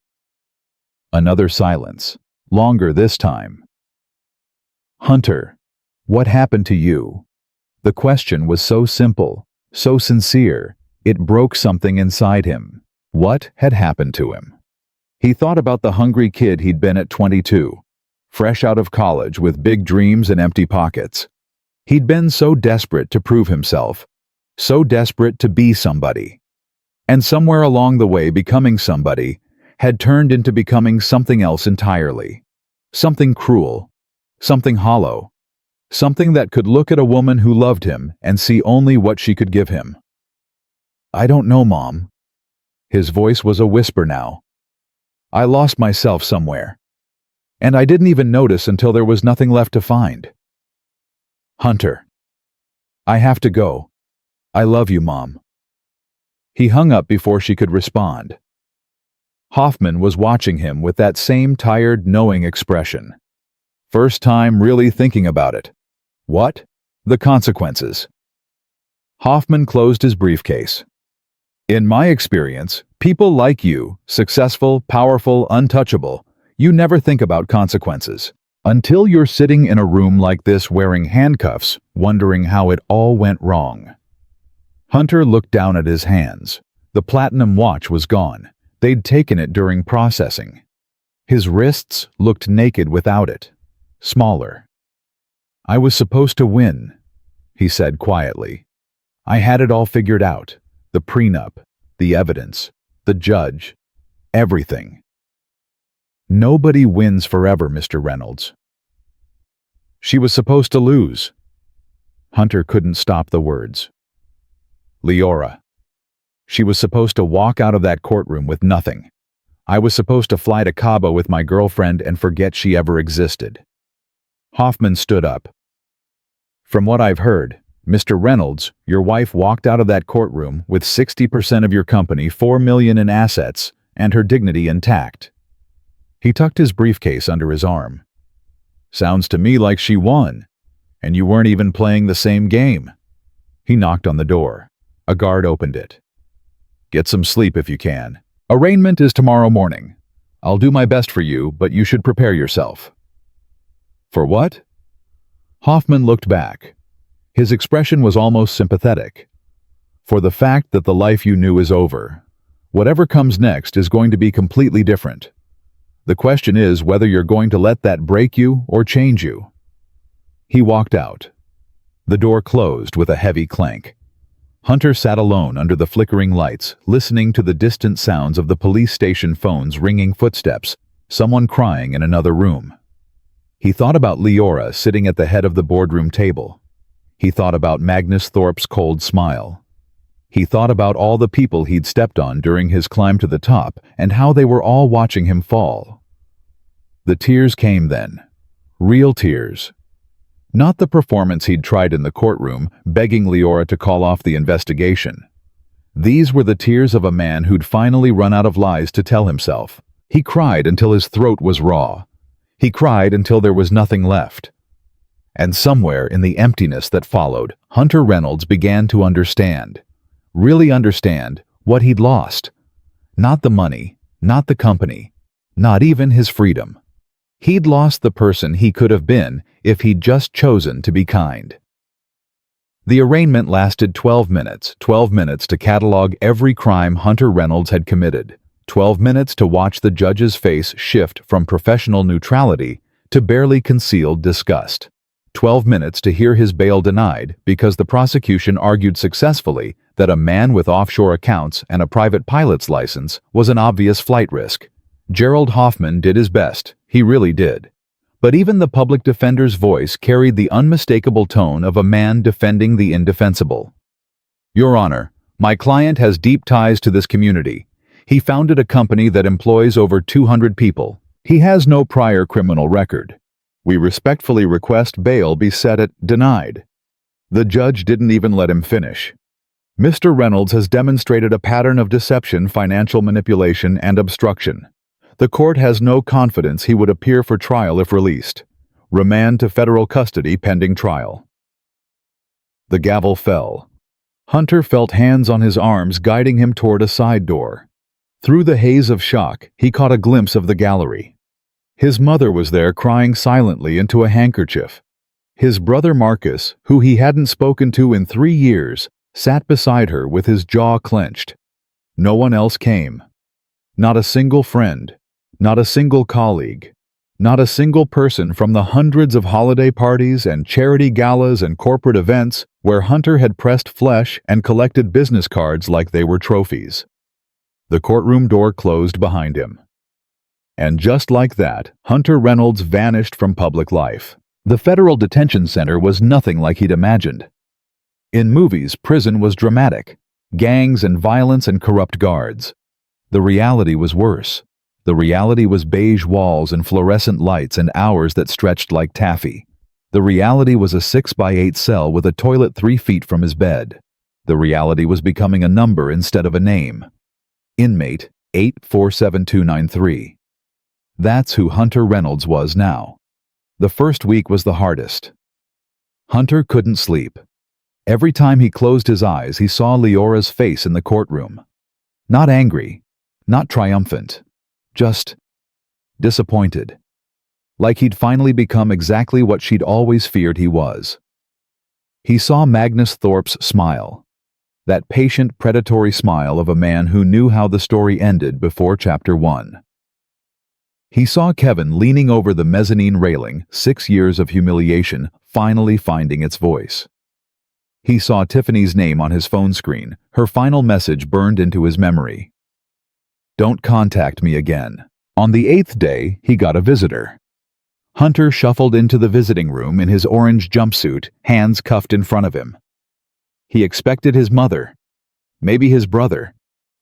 Another silence. Longer this time. "Hunter, what happened to you?" The question was so simple, so sincere, it broke something inside him. What had happened to him? He thought about the hungry kid he'd been at 22, fresh out of college with big dreams and empty pockets. He'd been so desperate to prove himself, so desperate to be somebody. And somewhere along the way, becoming somebody had turned into becoming something else entirely. Something cruel, something hollow, something that could look at a woman who loved him and see only what she could give him. "I don't know, Mom." His voice was a whisper now. "I lost myself somewhere. And I didn't even notice until there was nothing left to find." "Hunter, I have to go. I love you, Mom." He hung up before she could respond. Hoffman was watching him with that same tired, knowing expression. First time really thinking about it. What? The consequences. Hoffman closed his briefcase. "In my experience, people like you, successful, powerful, untouchable, you never think about consequences. Until you're sitting in a room like this wearing handcuffs, wondering how it all went wrong." Hunter looked down at his hands. The platinum watch was gone. They'd taken it during processing. His wrists looked naked without it, smaller. "I was supposed to win," he said quietly. "I had it all figured out. The prenup, the evidence, the judge, everything. Nobody wins forever, Mr. Reynolds." "She was supposed to lose." Hunter couldn't stop the words. "Leora. She was supposed to walk out of that courtroom with nothing. I was supposed to fly to Cabo with my girlfriend and forget she ever existed." Hoffman stood up. "From what I've heard, Mr. Reynolds, your wife walked out of that courtroom with 60% of your company, $4 million in assets, and her dignity intact." He tucked his briefcase under his arm. "Sounds to me like she won, and you weren't even playing the same game." He knocked on the door. A guard opened it. "Get some sleep if you can. Arraignment is tomorrow morning. I'll do my best for you, but you should prepare yourself." "For what?" Hoffman looked back. His expression was almost sympathetic. "For the fact that the life you knew is over. Whatever comes next is going to be completely different. The question is whether you're going to let that break you or change you." He walked out. The door closed with a heavy clank. Hunter sat alone under the flickering lights, listening to the distant sounds of the police station phones ringing footsteps, someone crying in another room. He thought about Leora sitting at the head of the boardroom table. He thought about Magnus Thorpe's cold smile. He thought about all the people he'd stepped on during his climb to the top and how they were all watching him fall. The tears came then. Real tears. Not the performance he'd tried in the courtroom, begging Leora to call off the investigation. These were the tears of a man who'd finally run out of lies to tell himself. He cried until his throat was raw. He cried until there was nothing left. And somewhere in the emptiness that followed, Hunter Reynolds began to understand, really understand, what he'd lost. Not the money, not the company, not even his freedom. He'd lost the person he could have been if he'd just chosen to be kind. The arraignment lasted 12 minutes to catalog every crime Hunter Reynolds had committed, 12 minutes to watch the judge's face shift from professional neutrality to barely concealed disgust, 12 minutes to hear his bail denied because the prosecution argued successfully that a man with offshore accounts and a private pilot's license was an obvious flight risk. Gerald Hoffman did his best, he really did. But even the public defender's voice carried the unmistakable tone of a man defending the indefensible. "Your Honor, my client has deep ties to this community. He founded a company that employs over 200 people. He has no prior criminal record. We respectfully request bail be set at denied." The judge didn't even let him finish. "Mr. Reynolds has demonstrated a pattern of deception, financial manipulation, and obstruction. The court has no confidence he would appear for trial if released. Remand to federal custody pending trial." The gavel fell. Hunter felt hands on his arms guiding him toward a side door. Through the haze of shock, he caught a glimpse of the gallery. His mother was there crying silently into a handkerchief. His brother Marcus, who he hadn't spoken to in 3 years, sat beside her with his jaw clenched. No one else came. Not a single friend. Not a single colleague. Not a single person from the hundreds of holiday parties and charity galas and corporate events where Hunter had pressed flesh and collected business cards like they were trophies. The courtroom door closed behind him. And just like that, Hunter Reynolds vanished from public life. The federal detention center was nothing like he'd imagined. In movies, prison was dramatic. Gangs and violence and corrupt guards. The reality was worse. The reality was beige walls and fluorescent lights and hours that stretched like taffy. The reality was a 6x8 cell with a toilet 3 feet from his bed. The reality was becoming a number instead of a name. Inmate 847293. That's who Hunter Reynolds was now. The first week was the hardest. Hunter couldn't sleep. Every time he closed his eyes, he saw Leora's face in the courtroom. Not angry, not triumphant, just disappointed. Like he'd finally become exactly what she'd always feared he was. He saw Magnus Thorpe's smile, that patient, predatory smile of a man who knew how the story ended before Chapter 1. He saw Kevin leaning over the mezzanine railing, 6 years of humiliation finally finding its voice. He saw Tiffany's name on his phone screen, her final message burned into his memory. Don't contact me again. On the 8th day, he got a visitor. Hunter shuffled into the visiting room in his orange jumpsuit, hands cuffed in front of him. He expected his mother, maybe his brother,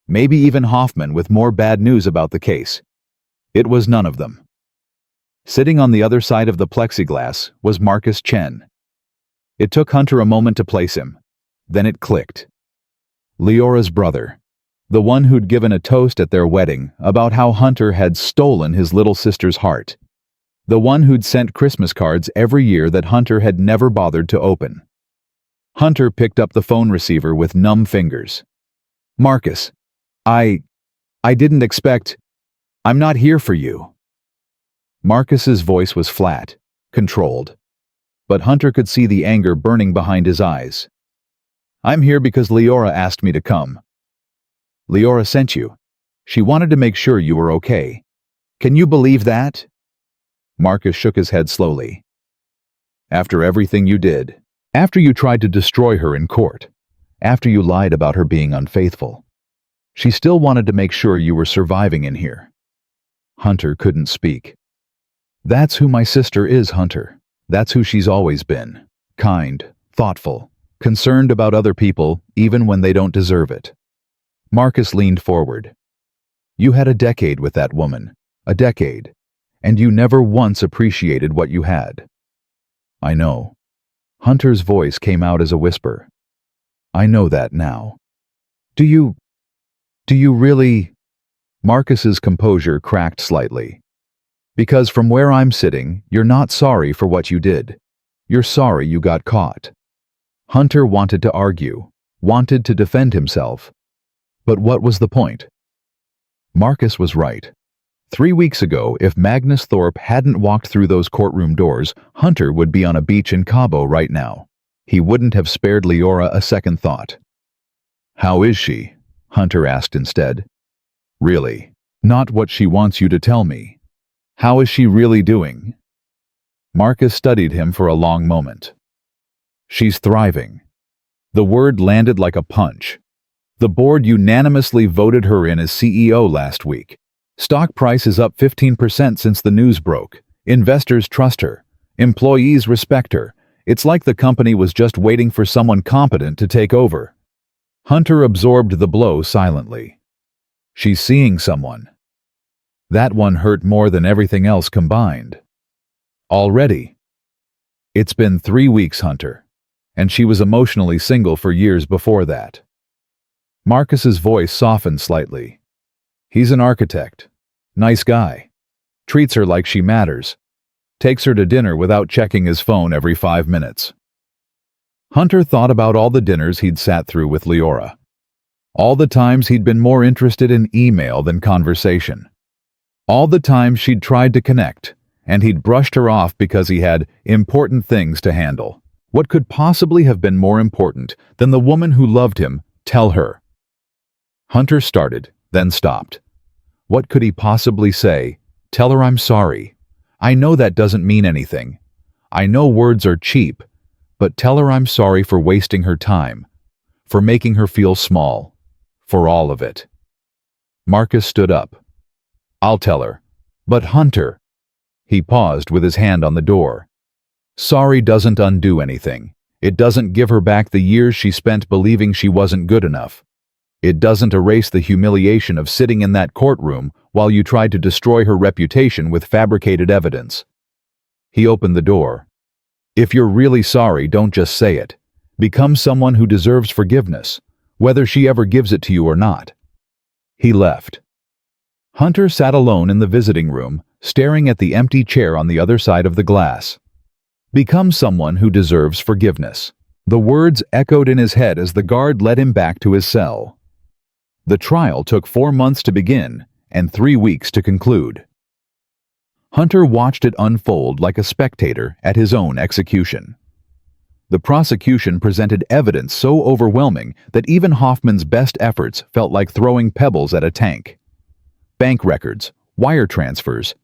maybe even Hoffman with more bad news about the case. It was none of them. Sitting on the other side of the plexiglass was Marcus Chen. It took Hunter a moment to place him. Then it clicked. Leora's brother. The one who'd given a toast at their wedding about how Hunter had stolen his little sister's heart. The one who'd sent Christmas cards every year that Hunter had never bothered to open. Hunter picked up the phone receiver with numb fingers. Marcus, I didn't expect... I'm not here for you. Marcus's voice was flat, controlled. But Hunter could see the anger burning behind his eyes. I'm here because Leora asked me to come. Leora sent you. She wanted to make sure you were okay. Can you believe that? Marcus shook his head slowly. After everything you did, after you tried to destroy her in court, after you lied about her being unfaithful, she still wanted to make sure you were surviving in here. Hunter couldn't speak. That's who my sister is, Hunter. That's who she's always been. Kind, thoughtful, concerned about other people, even when they don't deserve it. Marcus leaned forward. You had a decade with that woman. A decade. And you never once appreciated what you had. I know. Hunter's voice came out as a whisper. I know that now. Do you really... Marcus's composure cracked slightly. Because from where I'm sitting, you're not sorry for what you did. You're sorry you got caught. Hunter wanted to argue, wanted to defend himself. But what was the point? Marcus was right. 3 weeks ago, if Magnus Thorpe hadn't walked through those courtroom doors, Hunter would be on a beach in Cabo right now. He wouldn't have spared Leora a second thought. How is she? Hunter asked instead. Really, not what she wants you to tell me. How is she really doing? Marcus studied him for a long moment. She's thriving. The word landed like a punch. The board unanimously voted her in as CEO last week. Stock price is up 15% since the news broke. Investors trust her. Employees respect her. It's like the company was just waiting for someone competent to take over. Hunter absorbed the blow silently. She's seeing someone. That one hurt more than everything else combined. Already. It's been 3 weeks, Hunter, and she was emotionally single for years before that. Marcus's voice softened slightly. He's an architect. Nice guy. Treats her like she matters. Takes her to dinner without checking his phone every 5 minutes. Hunter thought about all the dinners he'd sat through with Leora. All the times he'd been more interested in email than conversation. All the times she'd tried to connect, and he'd brushed her off because he had important things to handle. What could possibly have been more important than the woman who loved him tell her? Hunter started, then stopped. What could he possibly say, Tell her I'm sorry. I know that doesn't mean anything. I know words are cheap, but tell her I'm sorry for wasting her time, for making her feel small, for all of it. Marcus stood up. I'll tell her. But Hunter. He paused with his hand on the door. Sorry doesn't undo anything. It doesn't give her back the years she spent believing she wasn't good enough. It doesn't erase the humiliation of sitting in that courtroom while you tried to destroy her reputation with fabricated evidence. He opened the door. If you're really sorry, don't just say it. Become someone who deserves forgiveness, whether she ever gives it to you or not. He left. Hunter sat alone in the visiting room, staring at the empty chair on the other side of the glass. Become someone who deserves forgiveness. The words echoed in his head as the guard led him back to his cell. The trial took 4 months to begin and 3 weeks to conclude. Hunter watched it unfold like a spectator at his own execution. The prosecution presented evidence so overwhelming that even Hoffman's best efforts felt like throwing pebbles at a tank. Bank records, wire transfers,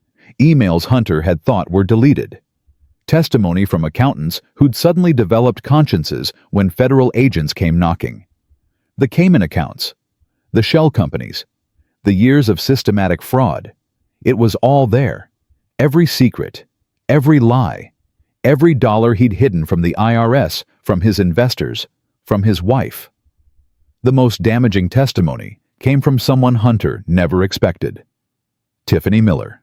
emails Hunter had thought were deleted. Testimony from accountants who'd suddenly developed consciences when federal agents came knocking. The Cayman accounts, the shell companies, the years of systematic fraud. It was all there. Every secret, every lie, every dollar he'd hidden from the IRS, from his investors, from his wife. The most damaging testimony came from someone Hunter never expected. Tiffany Miller.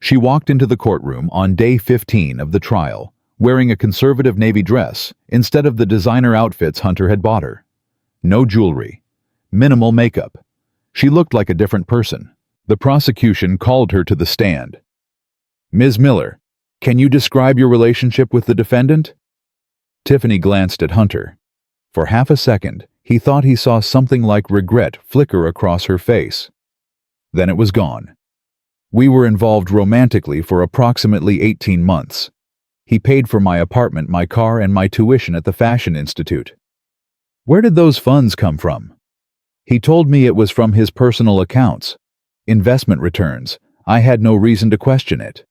She walked into the courtroom on day 15 of the trial, wearing a conservative navy dress instead of the designer outfits Hunter had bought her. No jewelry, minimal makeup. She looked like a different person. The prosecution called her to the stand. Ms. Miller, can you describe your relationship with the defendant? Tiffany glanced at Hunter. For half a second, he thought he saw something like regret flicker across her face. Then it was gone. We were involved romantically for approximately 18 months. He paid for my apartment, my car, and my tuition at the Fashion Institute. Where did those funds come from? He told me it was from his personal accounts. Investment returns. I had no reason to question it.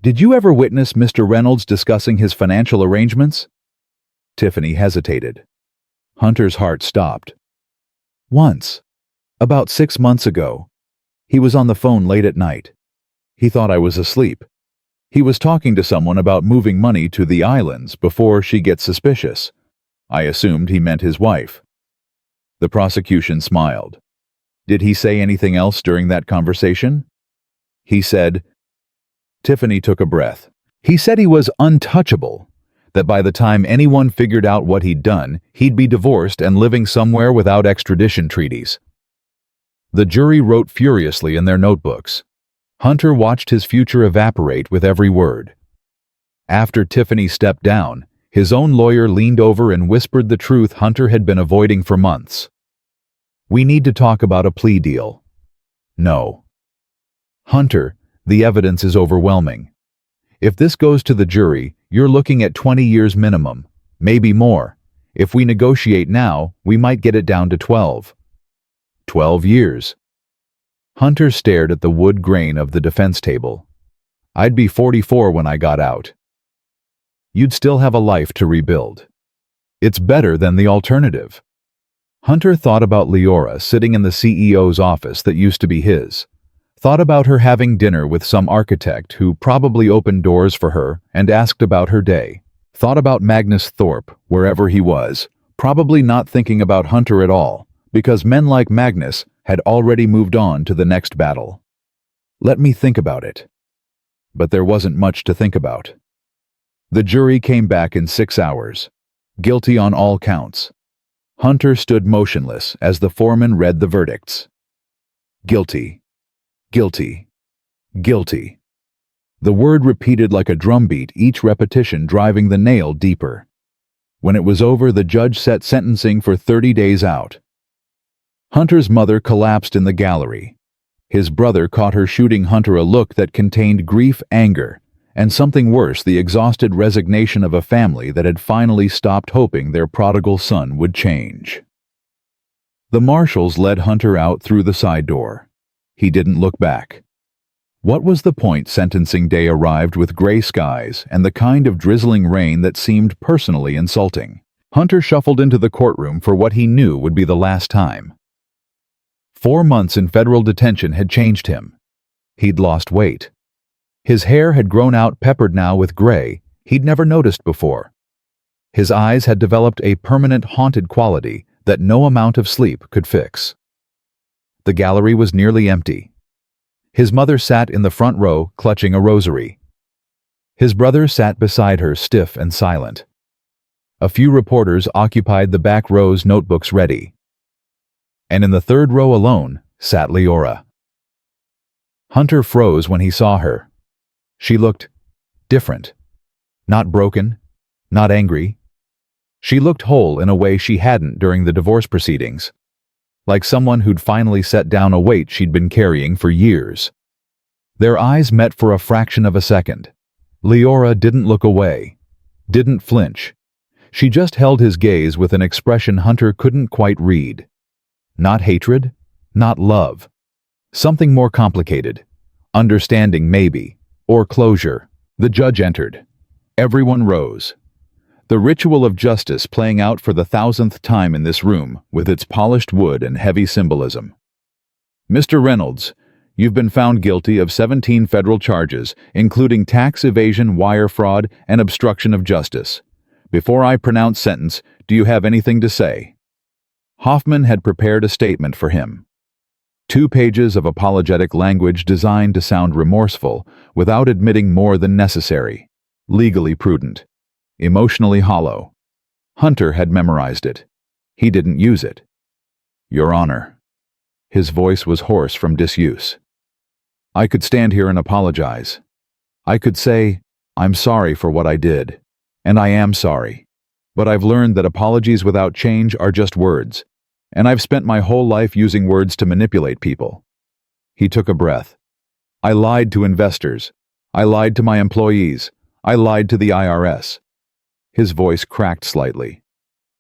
Did you ever witness Mr. Reynolds discussing his financial arrangements? Tiffany hesitated. Hunter's heart stopped. Once. About 6 months ago. He was on the phone late at night. He thought I was asleep. He was talking to someone about moving money to the islands before she gets suspicious. I assumed he meant his wife. The prosecution smiled. Did he say anything else during that conversation? He said, Tiffany took a breath. He said he was untouchable, that by the time anyone figured out what he'd done, he'd be divorced and living somewhere without extradition treaties. The jury wrote furiously in their notebooks. Hunter watched his future evaporate with every word. After Tiffany stepped down, his own lawyer leaned over and whispered the truth Hunter had been avoiding for months. We need to talk about a plea deal. No. Hunter, the evidence is overwhelming. If this goes to the jury, you're looking at 20 years minimum, maybe more. If we negotiate now, we might get it down to 12. 12 years. Hunter stared at the wood grain of the defense table. I'd be 44 when I got out. You'd still have a life to rebuild. It's better than the alternative. Hunter thought about Leora sitting in the CEO's office that used to be his. Thought about her having dinner with some architect who probably opened doors for her and asked about her day. Thought about Magnus Thorpe, wherever he was, probably not thinking about Hunter at all, because men like Magnus had already moved on to the next battle. Let me think about it. But there wasn't much to think about. The jury came back in 6 hours. Guilty on all counts. Hunter stood motionless as the foreman read the verdicts. Guilty. Guilty. Guilty. The word repeated like a drumbeat, each repetition driving the nail deeper. When it was over, the judge set sentencing for 30 days out. Hunter's mother collapsed in the gallery. His brother caught her shooting Hunter a look that contained grief, anger, and something worse, the exhausted resignation of a family that had finally stopped hoping their prodigal son would change. The marshals led Hunter out through the side door. He didn't look back. What was the point? Sentencing day arrived with gray skies and the kind of drizzling rain that seemed personally insulting. Hunter shuffled into the courtroom for what he knew would be the last time. 4 months in federal detention had changed him. He'd lost weight. His hair had grown out, peppered now with gray he'd never noticed before. His eyes had developed a permanent haunted quality that no amount of sleep could fix. The gallery was nearly empty. His mother sat in the front row, clutching a rosary. His brother sat beside her, stiff and silent. A few reporters occupied the back rows, notebooks ready. And in the third row alone sat Leora. Hunter froze when he saw her. She looked different. Not broken, not angry. She looked whole in a way she hadn't during the divorce proceedings. Like someone who'd finally set down a weight she'd been carrying for years. Their eyes met for a fraction of a second. Leora didn't look away, didn't flinch. She just held his gaze with an expression Hunter couldn't quite read. Not hatred, not love. Something more complicated. Understanding maybe, or closure. The judge entered. Everyone rose. The ritual of justice playing out for the 1,000th time in this room with its polished wood and heavy symbolism. Mr. Reynolds, you've been found guilty of 17 federal charges, including tax evasion, wire fraud, and obstruction of justice. Before I pronounce sentence, do you have anything to say? Hoffman had prepared a statement for him. 2 pages of apologetic language designed to sound remorseful without admitting more than necessary. Legally prudent. Emotionally hollow. Hunter had memorized it. He didn't use it. Your Honor. His voice was hoarse from disuse. I could stand here and apologize. I could say, I'm sorry for what I did. And I am sorry. But I've learned that apologies without change are just words. And I've spent my whole life using words to manipulate people. He took a breath. I lied to investors. I lied to my employees. I lied to the IRS. His voice cracked slightly.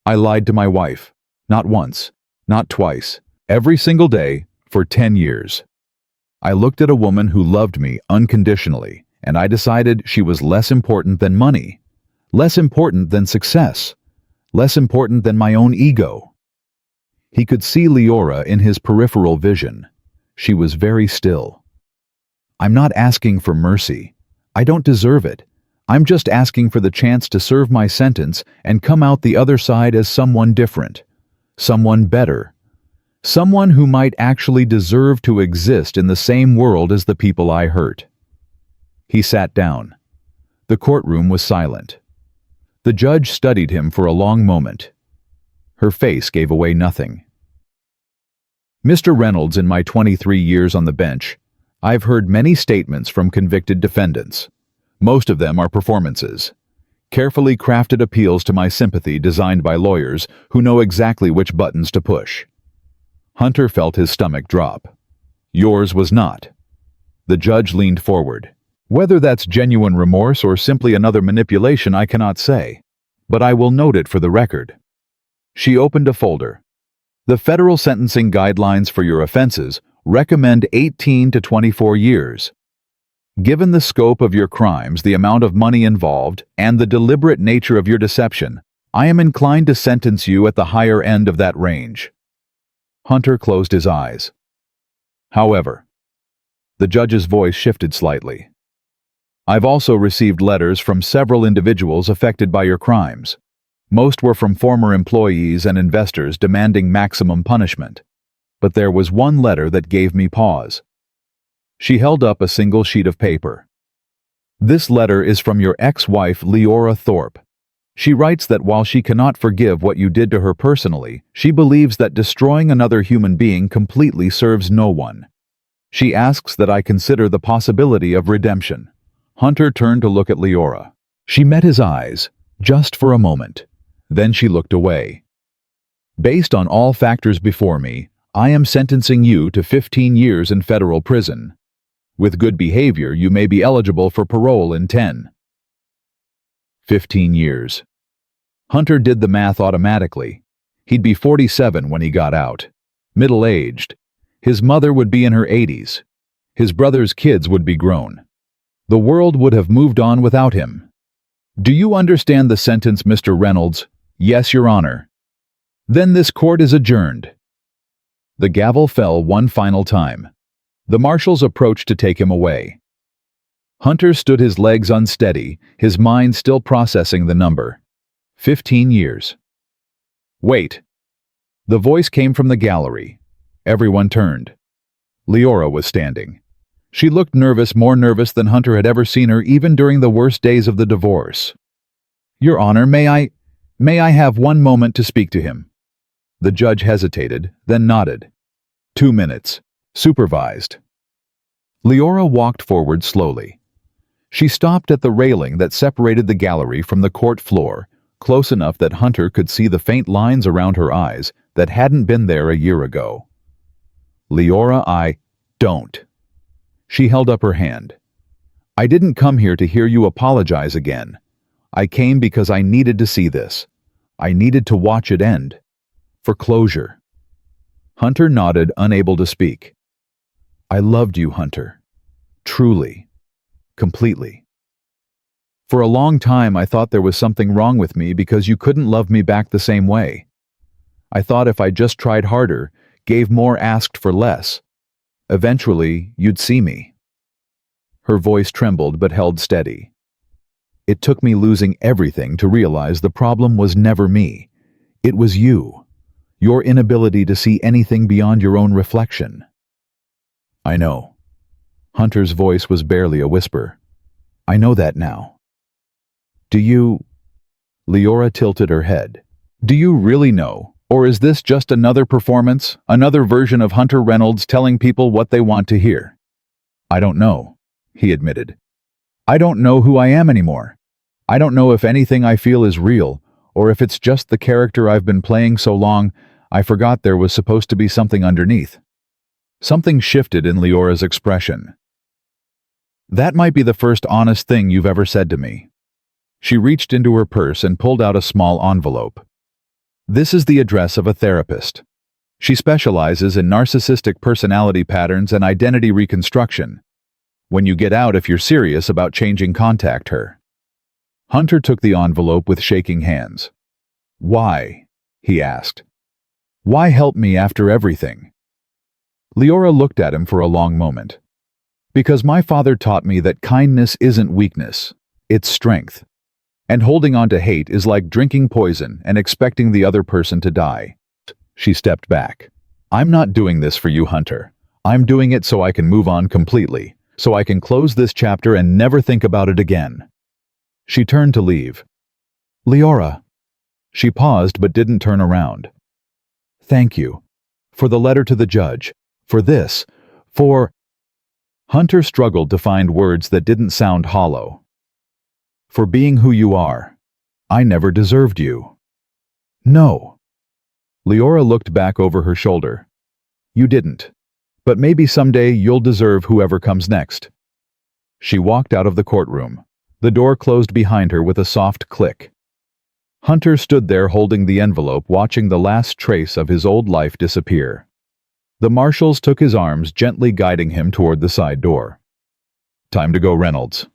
I lied to my wife. Not once. Not twice. Every single day for 10 years. I looked at a woman who loved me unconditionally, and I decided she was less important than money. Less important than success. Less important than my own ego. He could see Leora in his peripheral vision. She was very still. I'm not asking for mercy. I don't deserve it. I'm just asking for the chance to serve my sentence and come out the other side as someone different. Someone better. Someone who might actually deserve to exist in the same world as the people I hurt. He sat down. The courtroom was silent. The judge studied him for a long moment. Her face gave away nothing. Mr. Reynolds, in my 23 years on the bench, I've heard many statements from convicted defendants. Most of them are performances. Carefully crafted appeals to my sympathy designed by lawyers who know exactly which buttons to push. Hunter felt his stomach drop. Yours was not. The judge leaned forward. Whether that's genuine remorse or simply another manipulation, I cannot say. But I will note it for the record. She opened a folder. The federal sentencing guidelines for your offenses recommend 18 to 24 years. Given the scope of your crimes, the amount of money involved, and the deliberate nature of your deception, I am inclined to sentence you at the higher end of that range. Hunter closed his eyes. However, the judge's voice shifted slightly. I've also received letters from several individuals affected by your crimes. Most were from former employees and investors demanding maximum punishment. But there was one letter that gave me pause. She held up a single sheet of paper. This letter is from your ex-wife, Leora Thorpe. She writes that while she cannot forgive what you did to her personally, she believes that destroying another human being completely serves no one. She asks that I consider the possibility of redemption. Hunter turned to look at Leora. She met his eyes, just for a moment. Then she looked away. Based on all factors before me, I am sentencing you to 15 years in federal prison. With good behavior, you may be eligible for parole in 10. 15 years. Hunter did the math automatically. He'd be 47 when he got out. Middle-aged. His mother would be in her 80s. His brother's kids would be grown. The world would have moved on without him. Do you understand the sentence, Mr. Reynolds? Yes, Your Honor. Then this court is adjourned. The gavel fell one final time. The marshals approached to take him away. Hunter stood, his legs unsteady, his mind still processing the number. 15 years. Wait. The voice came from the gallery. Everyone turned. Leora was standing. She looked nervous, more nervous than Hunter had ever seen her, even during the worst days of the divorce. Your Honor, may I have one moment to speak to him? The judge hesitated, then nodded. 2 minutes. Supervised. Leora walked forward slowly. She stopped at the railing that separated the gallery from the court floor, close enough that Hunter could see the faint lines around her eyes that hadn't been there a year ago. Leora, I don't. She held up her hand. I didn't come here to hear you apologize again. I came because I needed to see this. I needed to watch it end. For closure. Hunter nodded, unable to speak. I loved you, Hunter. Truly. Completely. For a long time I thought there was something wrong with me because you couldn't love me back the same way. I thought if I just tried harder, gave more, asked for less, eventually you'd see me. Her voice trembled but held steady. It took me losing everything to realize the problem was never me. It was you. Your inability to see anything beyond your own reflection. I know. Hunter's voice was barely a whisper. I know that now. Do you... Leora tilted her head. Do you really know, or is this just another performance, another version of Hunter Reynolds telling people what they want to hear? I don't know, he admitted. I don't know who I am anymore. I don't know if anything I feel is real, or if it's just the character I've been playing so long, I forgot there was supposed to be something underneath. Something shifted in Leora's expression. That might be the first honest thing you've ever said to me. She reached into her purse and pulled out a small envelope. This is the address of a therapist. She specializes in narcissistic personality patterns and identity reconstruction. When you get out, if you're serious about changing, contact her. Hunter took the envelope with shaking hands. Why? He asked. Why help me after everything? Leora looked at him for a long moment. Because my father taught me that kindness isn't weakness, it's strength. And holding on to hate is like drinking poison and expecting the other person to die. She stepped back. I'm not doing this for you, Hunter. I'm doing it so I can move on completely, so I can close this chapter and never think about it again. She turned to leave. Leora. She paused but didn't turn around. Thank you. For the letter to the judge. For this. For... Hunter struggled to find words that didn't sound hollow. For being who you are. I never deserved you. No. Leora looked back over her shoulder. You didn't. But maybe someday you'll deserve whoever comes next. She walked out of the courtroom. The door closed behind her with a soft click. Hunter stood there holding the envelope, watching the last trace of his old life disappear. The marshals took his arms, gently guiding him toward the side door. Time to go, Reynolds.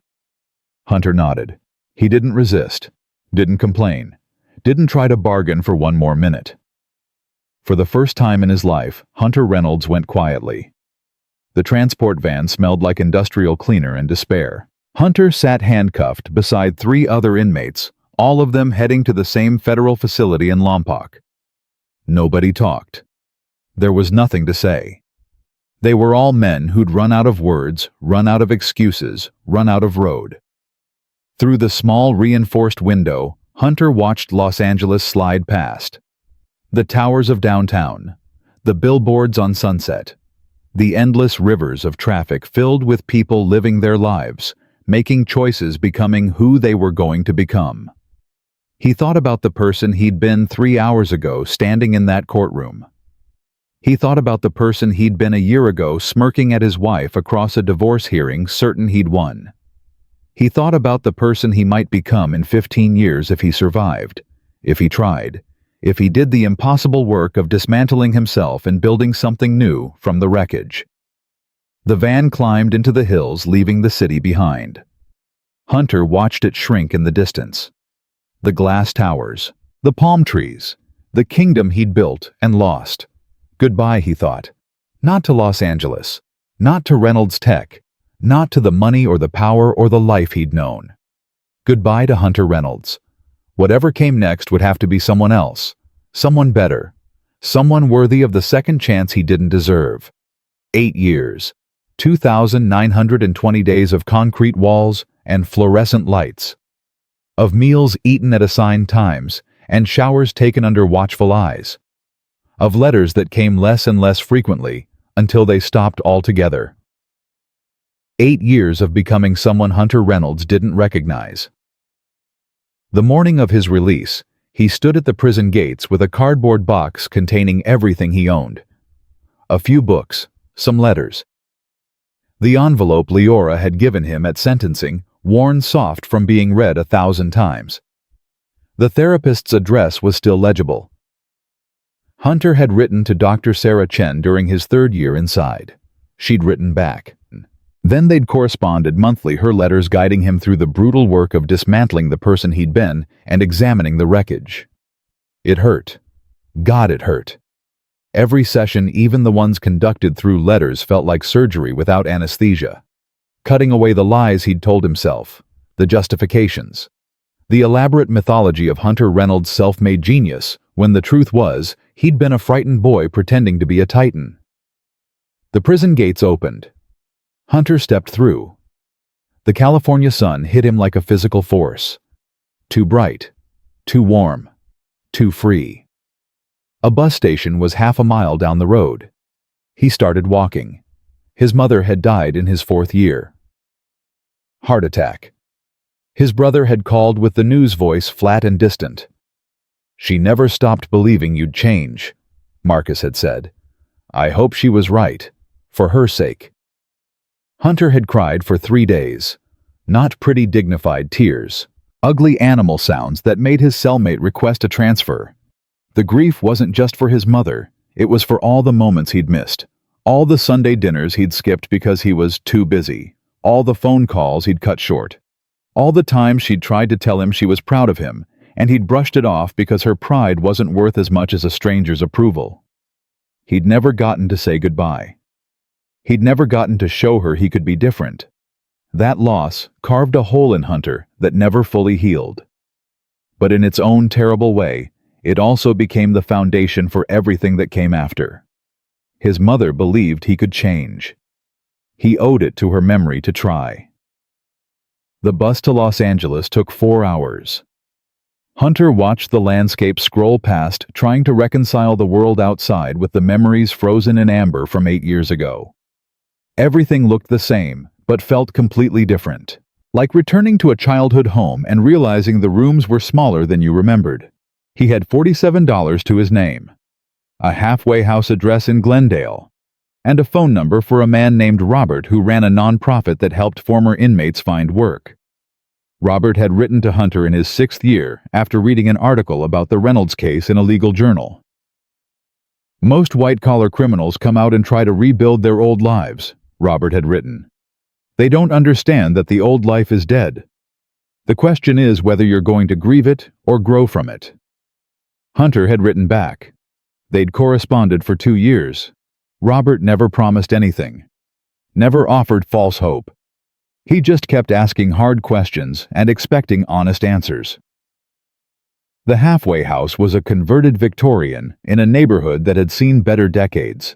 Hunter nodded. He didn't resist, didn't complain, didn't try to bargain for one more minute. For the first time in his life, Hunter Reynolds went quietly. The transport van smelled like industrial cleaner and despair. Hunter sat handcuffed beside 3 other inmates, all of them heading to the same federal facility in Lompoc. Nobody talked. There was nothing to say. They were all men who'd run out of words, run out of excuses, run out of road. Through the small reinforced window, Hunter watched Los Angeles slide past. The towers of downtown, the billboards on Sunset, the endless rivers of traffic filled with people living their lives, making choices, becoming who they were going to become. He thought about the person he'd been 3 hours ago standing in that courtroom. He thought about the person he'd been a year ago smirking at his wife across a divorce hearing, certain he'd won. He thought about the person he might become in 15 years if he survived, if he tried, if he did the impossible work of dismantling himself and building something new from the wreckage. The van climbed into the hills, leaving the city behind. Hunter watched it shrink in the distance. The glass towers, the palm trees, the kingdom he'd built and lost. Goodbye, he thought. Not to Los Angeles, not to Reynolds Tech, not to the money or the power or the life he'd known. Goodbye to Hunter Reynolds. Whatever came next would have to be someone else, someone better, someone worthy of the second chance he didn't deserve. 8 years, 2,920 days of concrete walls and fluorescent lights, of meals eaten at assigned times and showers taken under watchful eyes, of letters that came less and less frequently until they stopped altogether. 8 years of becoming someone Hunter Reynolds didn't recognize. The morning of his release, he stood at the prison gates with a cardboard box containing everything he owned. A few books, some letters. The envelope Leora had given him at sentencing, worn soft from being read 1,000 times. The therapist's address was still legible. Hunter had written to Dr. Sarah Chen during his 3rd year inside. She'd written back. Then they'd corresponded monthly, her letters guiding him through the brutal work of dismantling the person he'd been and examining the wreckage. It hurt. God, it hurt. Every session, even the ones conducted through letters, felt like surgery without anesthesia. Cutting away the lies he'd told himself, the justifications, the elaborate mythology of Hunter Reynolds' self-made genius, when the truth was, he'd been a frightened boy pretending to be a titan. The prison gates opened. Hunter stepped through. The California sun hit him like a physical force. Too bright, too warm, too free. A bus station was half a mile down the road. He started walking. His mother had died in his 4th year. Heart attack. His brother had called with the news voice flat and distant. She never stopped believing you'd change, Marcus had said. I hope she was right, for her sake. Hunter had cried for 3 days. Not pretty dignified tears. Ugly animal sounds that made his cellmate request a transfer. The grief wasn't just for his mother, it was for all the moments he'd missed. All the Sunday dinners he'd skipped because he was too busy. All the phone calls he'd cut short. All the times she'd tried to tell him she was proud of him, and he'd brushed it off because her pride wasn't worth as much as a stranger's approval. He'd never gotten to say goodbye. He'd never gotten to show her he could be different. That loss carved a hole in Hunter that never fully healed. But in its own terrible way, it also became the foundation for everything that came after. His mother believed he could change. He owed it to her memory to try. The bus to Los Angeles took 4 hours. Hunter watched the landscape scroll past, trying to reconcile the world outside with the memories frozen in amber from 8 years ago. Everything looked the same, but felt completely different. Like returning to a childhood home and realizing the rooms were smaller than you remembered. He had $47 to his name, a halfway house address in Glendale, and a phone number for a man named Robert who ran a nonprofit that helped former inmates find work. Robert had written to Hunter in his 6th year after reading an article about the Reynolds case in a legal journal. Most white-collar criminals come out and try to rebuild their old lives, Robert had written. They don't understand that the old life is dead. The question is whether you're going to grieve it or grow from it. Hunter had written back. They'd corresponded for 2 years. Robert never promised anything. Never offered false hope. He just kept asking hard questions and expecting honest answers. The halfway house was a converted Victorian in a neighborhood that had seen better decades.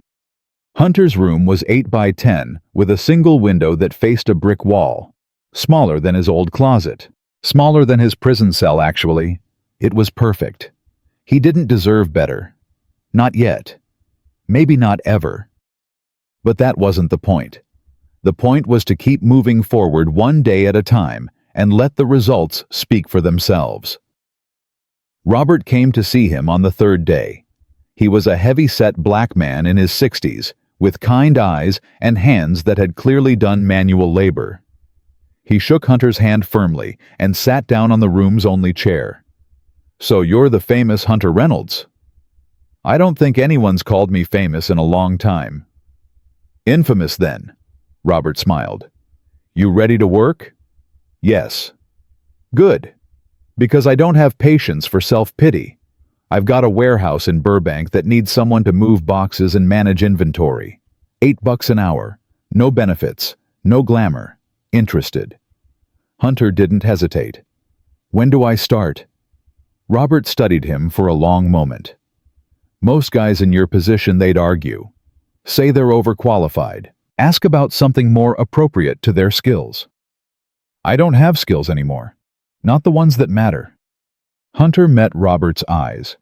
Hunter's room was 8 by 10 with a single window that faced a brick wall. Smaller than his old closet. Smaller than his prison cell, actually. It was perfect. He didn't deserve better. Not yet. Maybe not ever. But that wasn't the point. The point was to keep moving forward one day at a time and let the results speak for themselves. Robert came to see him on the 3rd day. He was a heavy-set black man in his 60s, with kind eyes and hands that had clearly done manual labor. He shook Hunter's hand firmly and sat down on the room's only chair. "So you're the famous Hunter Reynolds?" "I don't think anyone's called me famous in a long time." "Infamous, then." Robert smiled. You ready to work? Yes. Good. Because I don't have patience for self-pity. I've got a warehouse in Burbank that needs someone to move boxes and manage inventory. $8 an hour. No benefits. No glamour. Interested. Hunter didn't hesitate. When do I start? Robert studied him for a long moment. Most guys in your position, they'd argue. Say they're overqualified. Ask about something more appropriate to their skills. I don't have skills anymore. Not the ones that matter. Hunter met Robert's eyes.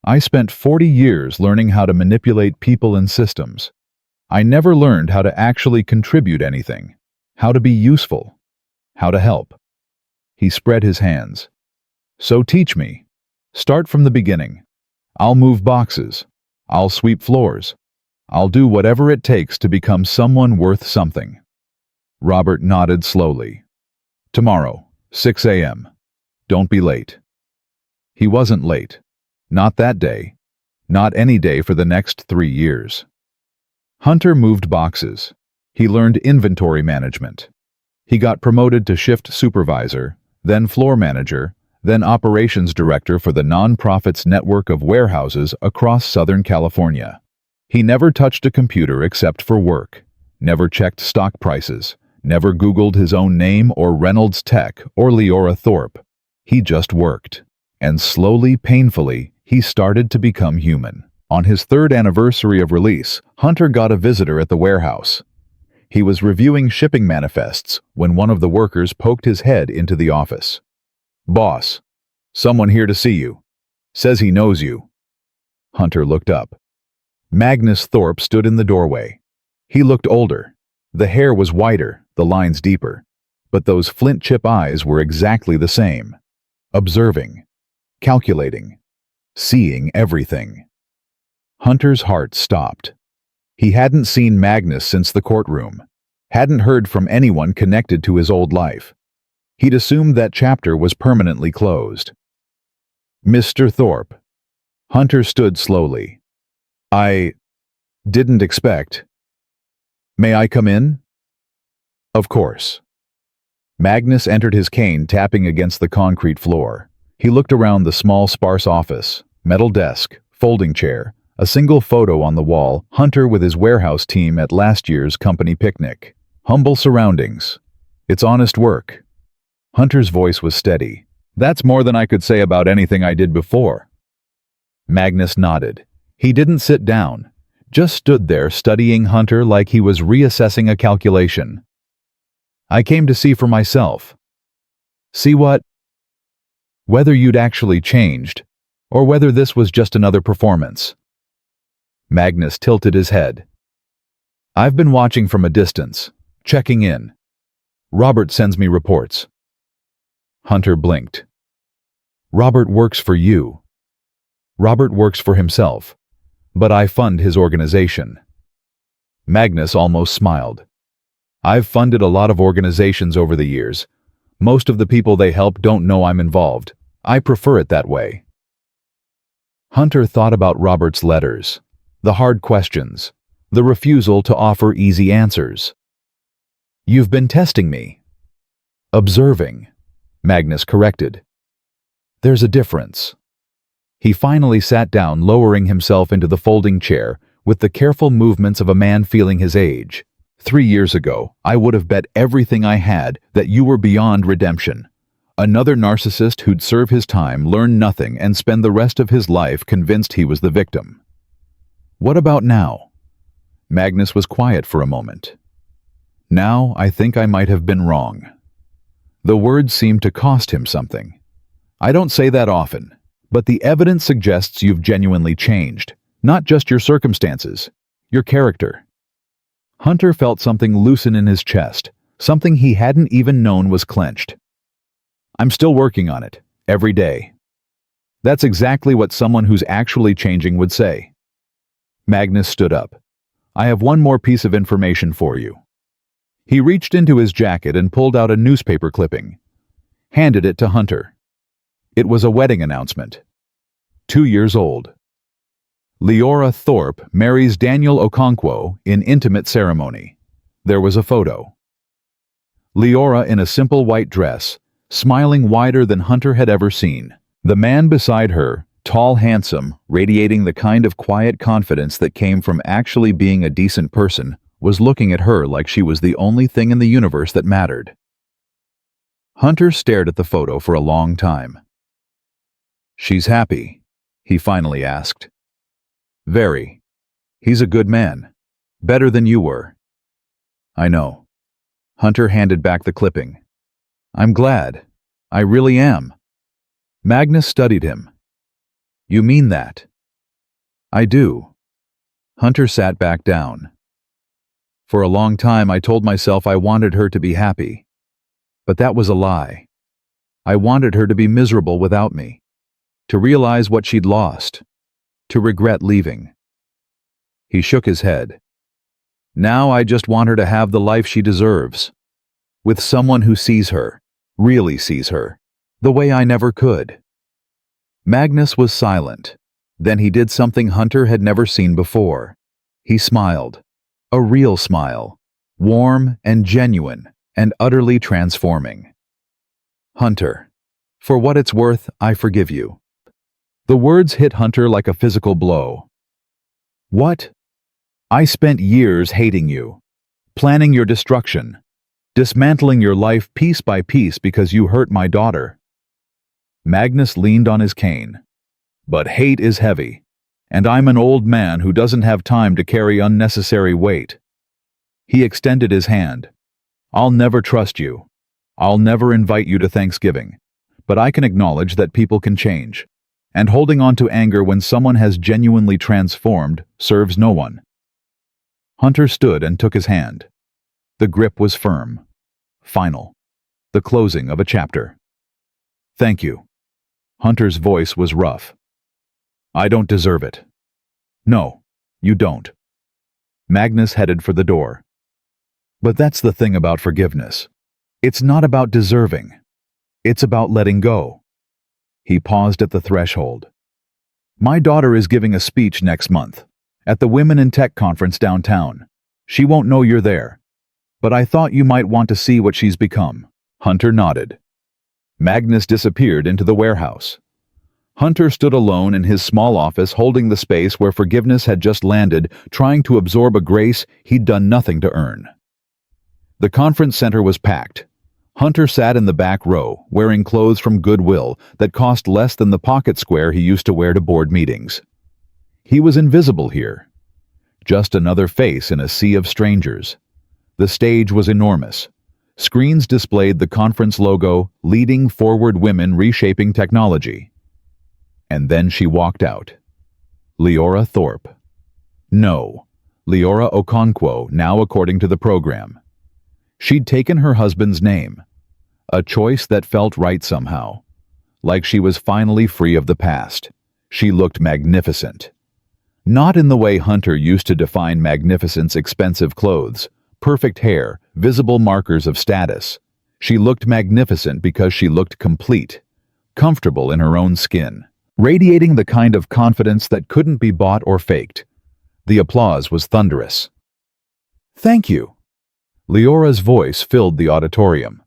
I spent 40 years learning how to manipulate people and systems. I never learned how to actually contribute anything, how to be useful, how to help. He spread his hands. So teach me. Start from the beginning. I'll move boxes. I'll sweep floors. I'll do whatever it takes to become someone worth something. Robert nodded slowly. Tomorrow, 6 a.m. Don't be late. He wasn't late. Not that day. Not any day for the next 3 years. Hunter moved boxes. He learned inventory management. He got promoted to shift supervisor, then floor manager, then operations director for the nonprofit's network of warehouses across Southern California. He never touched a computer except for work, never checked stock prices, never Googled his own name or Reynolds Tech or Leora Thorpe. He just worked. And slowly, painfully, he started to become human. On his 3rd anniversary of release, Hunter got a visitor at the warehouse. He was reviewing shipping manifests when one of the workers poked his head into the office. Boss, someone here to see you. Says he knows you. Hunter looked up. Magnus Thorpe stood in the doorway. He looked older. The hair was whiter, the lines deeper. But those flint chip eyes were exactly the same. Observing. Calculating. Seeing everything. Hunter's heart stopped. He hadn't seen Magnus since the courtroom. Hadn't heard from anyone connected to his old life. He'd assumed that chapter was permanently closed. Mr. Thorpe. Hunter stood slowly. I didn't expect. May I come in? Of course. Magnus entered his cane tapping against the concrete floor. He looked around the small, sparse office, metal desk, folding chair, a single photo on the wall, Hunter with his warehouse team at last year's company picnic. Humble surroundings. It's honest work. Hunter's voice was steady. That's more than I could say about anything I did before. Magnus nodded. He didn't sit down, just stood there studying Hunter like he was reassessing a calculation. I came to see for myself. See what? Whether you'd actually changed, or whether this was just another performance. Magnus tilted his head. I've been watching from a distance, checking in. Robert sends me reports. Hunter blinked. Robert works for you. Robert works for himself, but I fund his organization. Magnus almost smiled. I've funded a lot of organizations over the years. Most of the people they help don't know I'm involved. I prefer it that way. Hunter thought about Robert's letters, the hard questions, the refusal to offer easy answers. You've been testing me. Observing, Magnus corrected. There's a difference. He finally sat down, lowering himself into the folding chair with the careful movements of a man feeling his age. 3 years ago, I would have bet everything I had that you were beyond redemption. Another narcissist who'd serve his time, learn nothing, and spend the rest of his life convinced he was the victim. What about now? Magnus was quiet for a moment. Now, I think I might have been wrong. The words seemed to cost him something. I don't say that often, but the evidence suggests you've genuinely changed, not just your circumstances, your character. Hunter felt something loosen in his chest, something he hadn't even known was clenched. I'm still working on it, every day. That's exactly what someone who's actually changing would say. Magnus stood up. I have one more piece of information for you. He reached into his jacket and pulled out a newspaper clipping. Handed it to Hunter. It was a wedding announcement. 2 years old. Leora Thorpe marries Daniel Okonkwo in intimate ceremony. There was a photo. Leora in a simple white dress, smiling wider than Hunter had ever seen. The man beside her, tall, handsome, radiating the kind of quiet confidence that came from actually being a decent person, was looking at her like she was the only thing in the universe that mattered. Hunter stared at the photo for a long time. "She's happy?" he finally asked. "Very. He's a good man. Better than you were." "I know." Hunter handed back the clipping. "I'm glad. I really am." Magnus studied him. "You mean that?" "I do." Hunter sat back down. "For a long time I told myself I wanted her to be happy. But that was a lie. I wanted her to be miserable without me, to realize what she'd lost, to regret leaving." He shook his head. "Now I just want her to have the life she deserves, with someone who sees her, really sees her, the way I never could." Magnus was silent. Then he did something Hunter had never seen before. He smiled. A real smile. Warm and genuine and utterly transforming. "Hunter, for what it's worth, I forgive you." The words hit Hunter like a physical blow. "What?" "I spent years hating you, planning your destruction, dismantling your life piece by piece because you hurt my daughter." Magnus leaned on his cane. "But hate is heavy, and I'm an old man who doesn't have time to carry unnecessary weight." He extended his hand. "I'll never trust you. I'll never invite you to Thanksgiving, but I can acknowledge that people can change, and holding on to anger when someone has genuinely transformed serves no one." Hunter stood and took his hand. The grip was firm, final, the closing of a chapter. "Thank you." Hunter's voice was rough. "I don't deserve it." "No, you don't." Magnus headed for the door. "But that's the thing about forgiveness. It's not about deserving. It's about letting go." He paused at the threshold. "My daughter is giving a speech next month, at the Women in Tech conference downtown. She won't know you're there. But I thought you might want to see what she's become." Hunter nodded. Magnus disappeared into the warehouse. Hunter stood alone in his small office, holding the space where forgiveness had just landed, trying to absorb a grace he'd done nothing to earn. The conference center was packed. Hunter sat in the back row, wearing clothes from Goodwill that cost less than the pocket square he used to wear to board meetings. He was invisible here. Just another face in a sea of strangers. The stage was enormous. Screens displayed the conference logo, "Leading Forward Women Reshaping Technology." And then she walked out. Leora Thorpe. No, Leora Okonkwo, now according to the program. She'd taken her husband's name. A choice that felt right somehow. Like she was finally free of the past. She looked magnificent. Not in the way Hunter used to define magnificence: expensive clothes, perfect hair, visible markers of status. She looked magnificent because she looked complete, comfortable in her own skin, radiating the kind of confidence that couldn't be bought or faked. The applause was thunderous. "Thank you." Leora's voice filled the auditorium.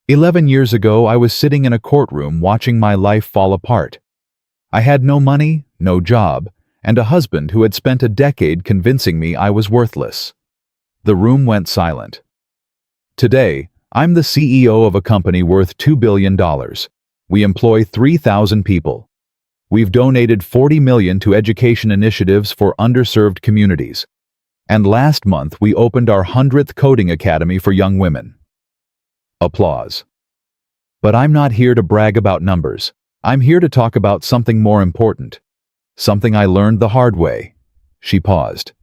11 years ago, I was sitting in a courtroom watching my life fall apart. I had no money, no job, and a husband who had spent a decade convincing me I was worthless. The room went silent. Today, I'm the CEO of a company worth $2 billion. We employ 3,000 people. We've donated $40 million to education initiatives for underserved communities. And last month, we opened our 100th coding academy for young women. Applause. But I'm not here to brag about numbers. I'm here to talk about something more important. Something I learned the hard way. She paused.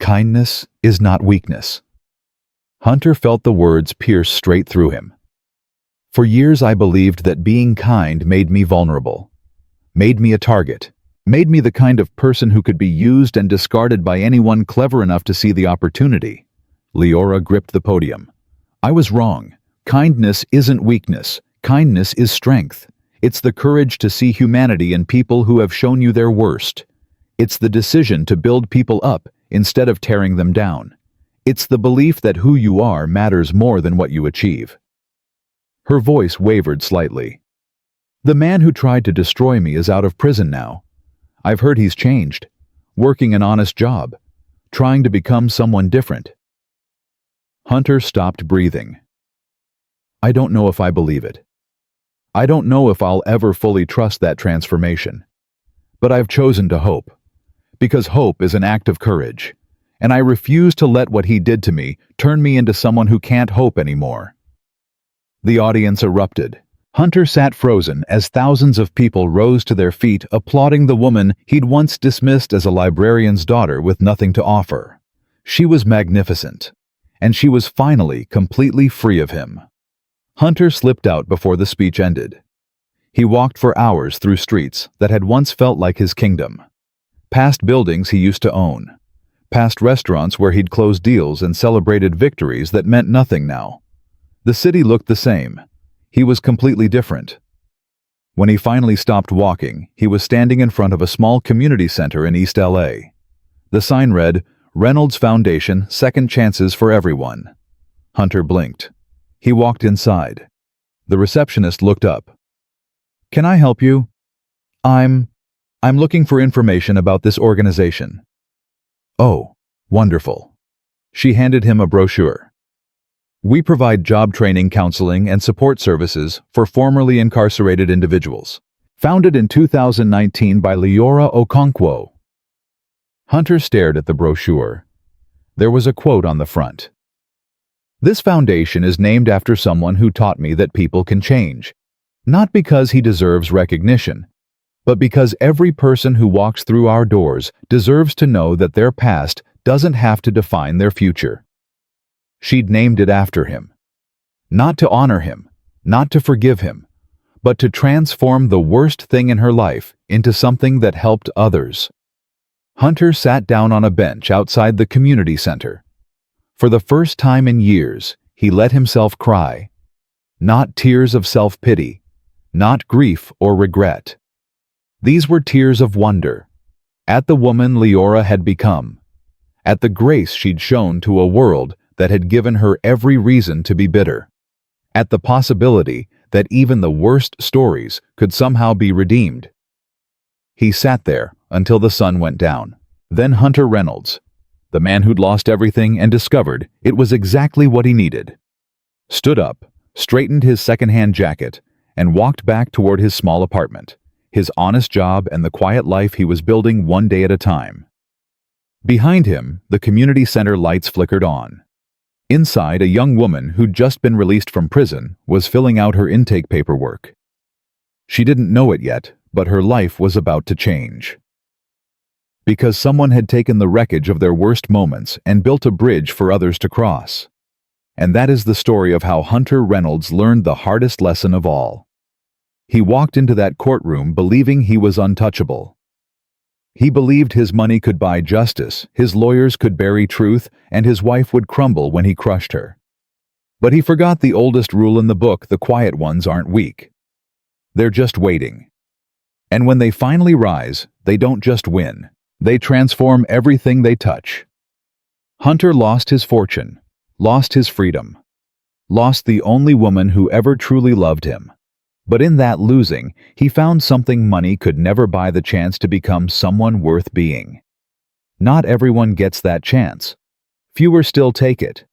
Kindness is not weakness. Hunter felt the words pierce straight through him. For years I believed that being kind made me vulnerable, made me a target, made me the kind of person who could be used and discarded by anyone clever enough to see the opportunity. Leora gripped the podium. I was wrong. Kindness isn't weakness. Kindness is strength. It's the courage to see humanity in people who have shown you their worst. It's the decision to build people up instead of tearing them down. It's the belief that who you are matters more than what you achieve. Her voice wavered slightly. The man who tried to destroy me is out of prison now. I've heard he's changed, working an honest job, trying to become someone different. Hunter stopped breathing. I don't know if I believe it. I don't know if I'll ever fully trust that transformation. But I've chosen to hope, because hope is an act of courage, and I refuse to let what he did to me turn me into someone who can't hope anymore. The audience erupted. Hunter sat frozen as thousands of people rose to their feet, applauding the woman he'd once dismissed as a librarian's daughter with nothing to offer. She was magnificent, and she was finally completely free of him. Hunter slipped out before the speech ended. He walked for hours through streets that had once felt like his kingdom, past buildings he used to own, past restaurants where he'd closed deals and celebrated victories that meant nothing now. The city looked the same. He was completely different. When he finally stopped walking, he was standing in front of a small community center in East LA. The sign read, Reynolds Foundation, Second Chances for Everyone. Hunter blinked. He walked inside. The receptionist looked up. Can I help you? I'm looking for information about this organization. Oh, wonderful. She handed him a brochure. We provide job training, counseling, and support services for formerly incarcerated individuals. Founded in 2019 by Leora Okonkwo. Hunter stared at the brochure. There was a quote on the front. This foundation is named after someone who taught me that people can change, not because he deserves recognition, but because every person who walks through our doors deserves to know that their past doesn't have to define their future. She'd named it after him. Not to honor him, not to forgive him, but to transform the worst thing in her life into something that helped others. Hunter sat down on a bench outside the community center. For the first time in years, he let himself cry. Not tears of self-pity, not grief or regret. These were tears of wonder, at the woman Leora had become, at the grace she'd shown to a world that had given her every reason to be bitter, at the possibility that even the worst stories could somehow be redeemed. He sat there until the sun went down. Then Hunter Reynolds, the man who'd lost everything and discovered it was exactly what he needed, stood up, straightened his secondhand jacket, and walked back toward his small apartment, his honest job and the quiet life he was building one day at a time. Behind him, the community center lights flickered on. Inside, a young woman who'd just been released from prison was filling out her intake paperwork. She didn't know it yet, but her life was about to change. Because someone had taken the wreckage of their worst moments and built a bridge for others to cross. And that is the story of how Hunter Reynolds learned the hardest lesson of all. He walked into that courtroom believing he was untouchable. He believed his money could buy justice, his lawyers could bury truth, and his wife would crumble when he crushed her. But he forgot the oldest rule in the book: the quiet ones aren't weak. They're just waiting. And when they finally rise, they don't just win. They transform everything they touch. Hunter lost his fortune, lost his freedom, lost the only woman who ever truly loved him. But in that losing, he found something money could never buy: the chance to become someone worth being. Not everyone gets that chance. Fewer still take it.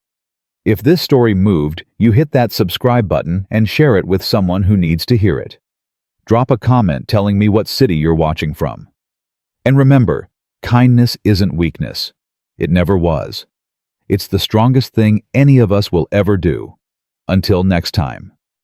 If this story moved, you hit that subscribe button and share it with someone who needs to hear it. Drop a comment telling me what city you're watching from. And remember, kindness isn't weakness. It never was. It's the strongest thing any of us will ever do. Until next time.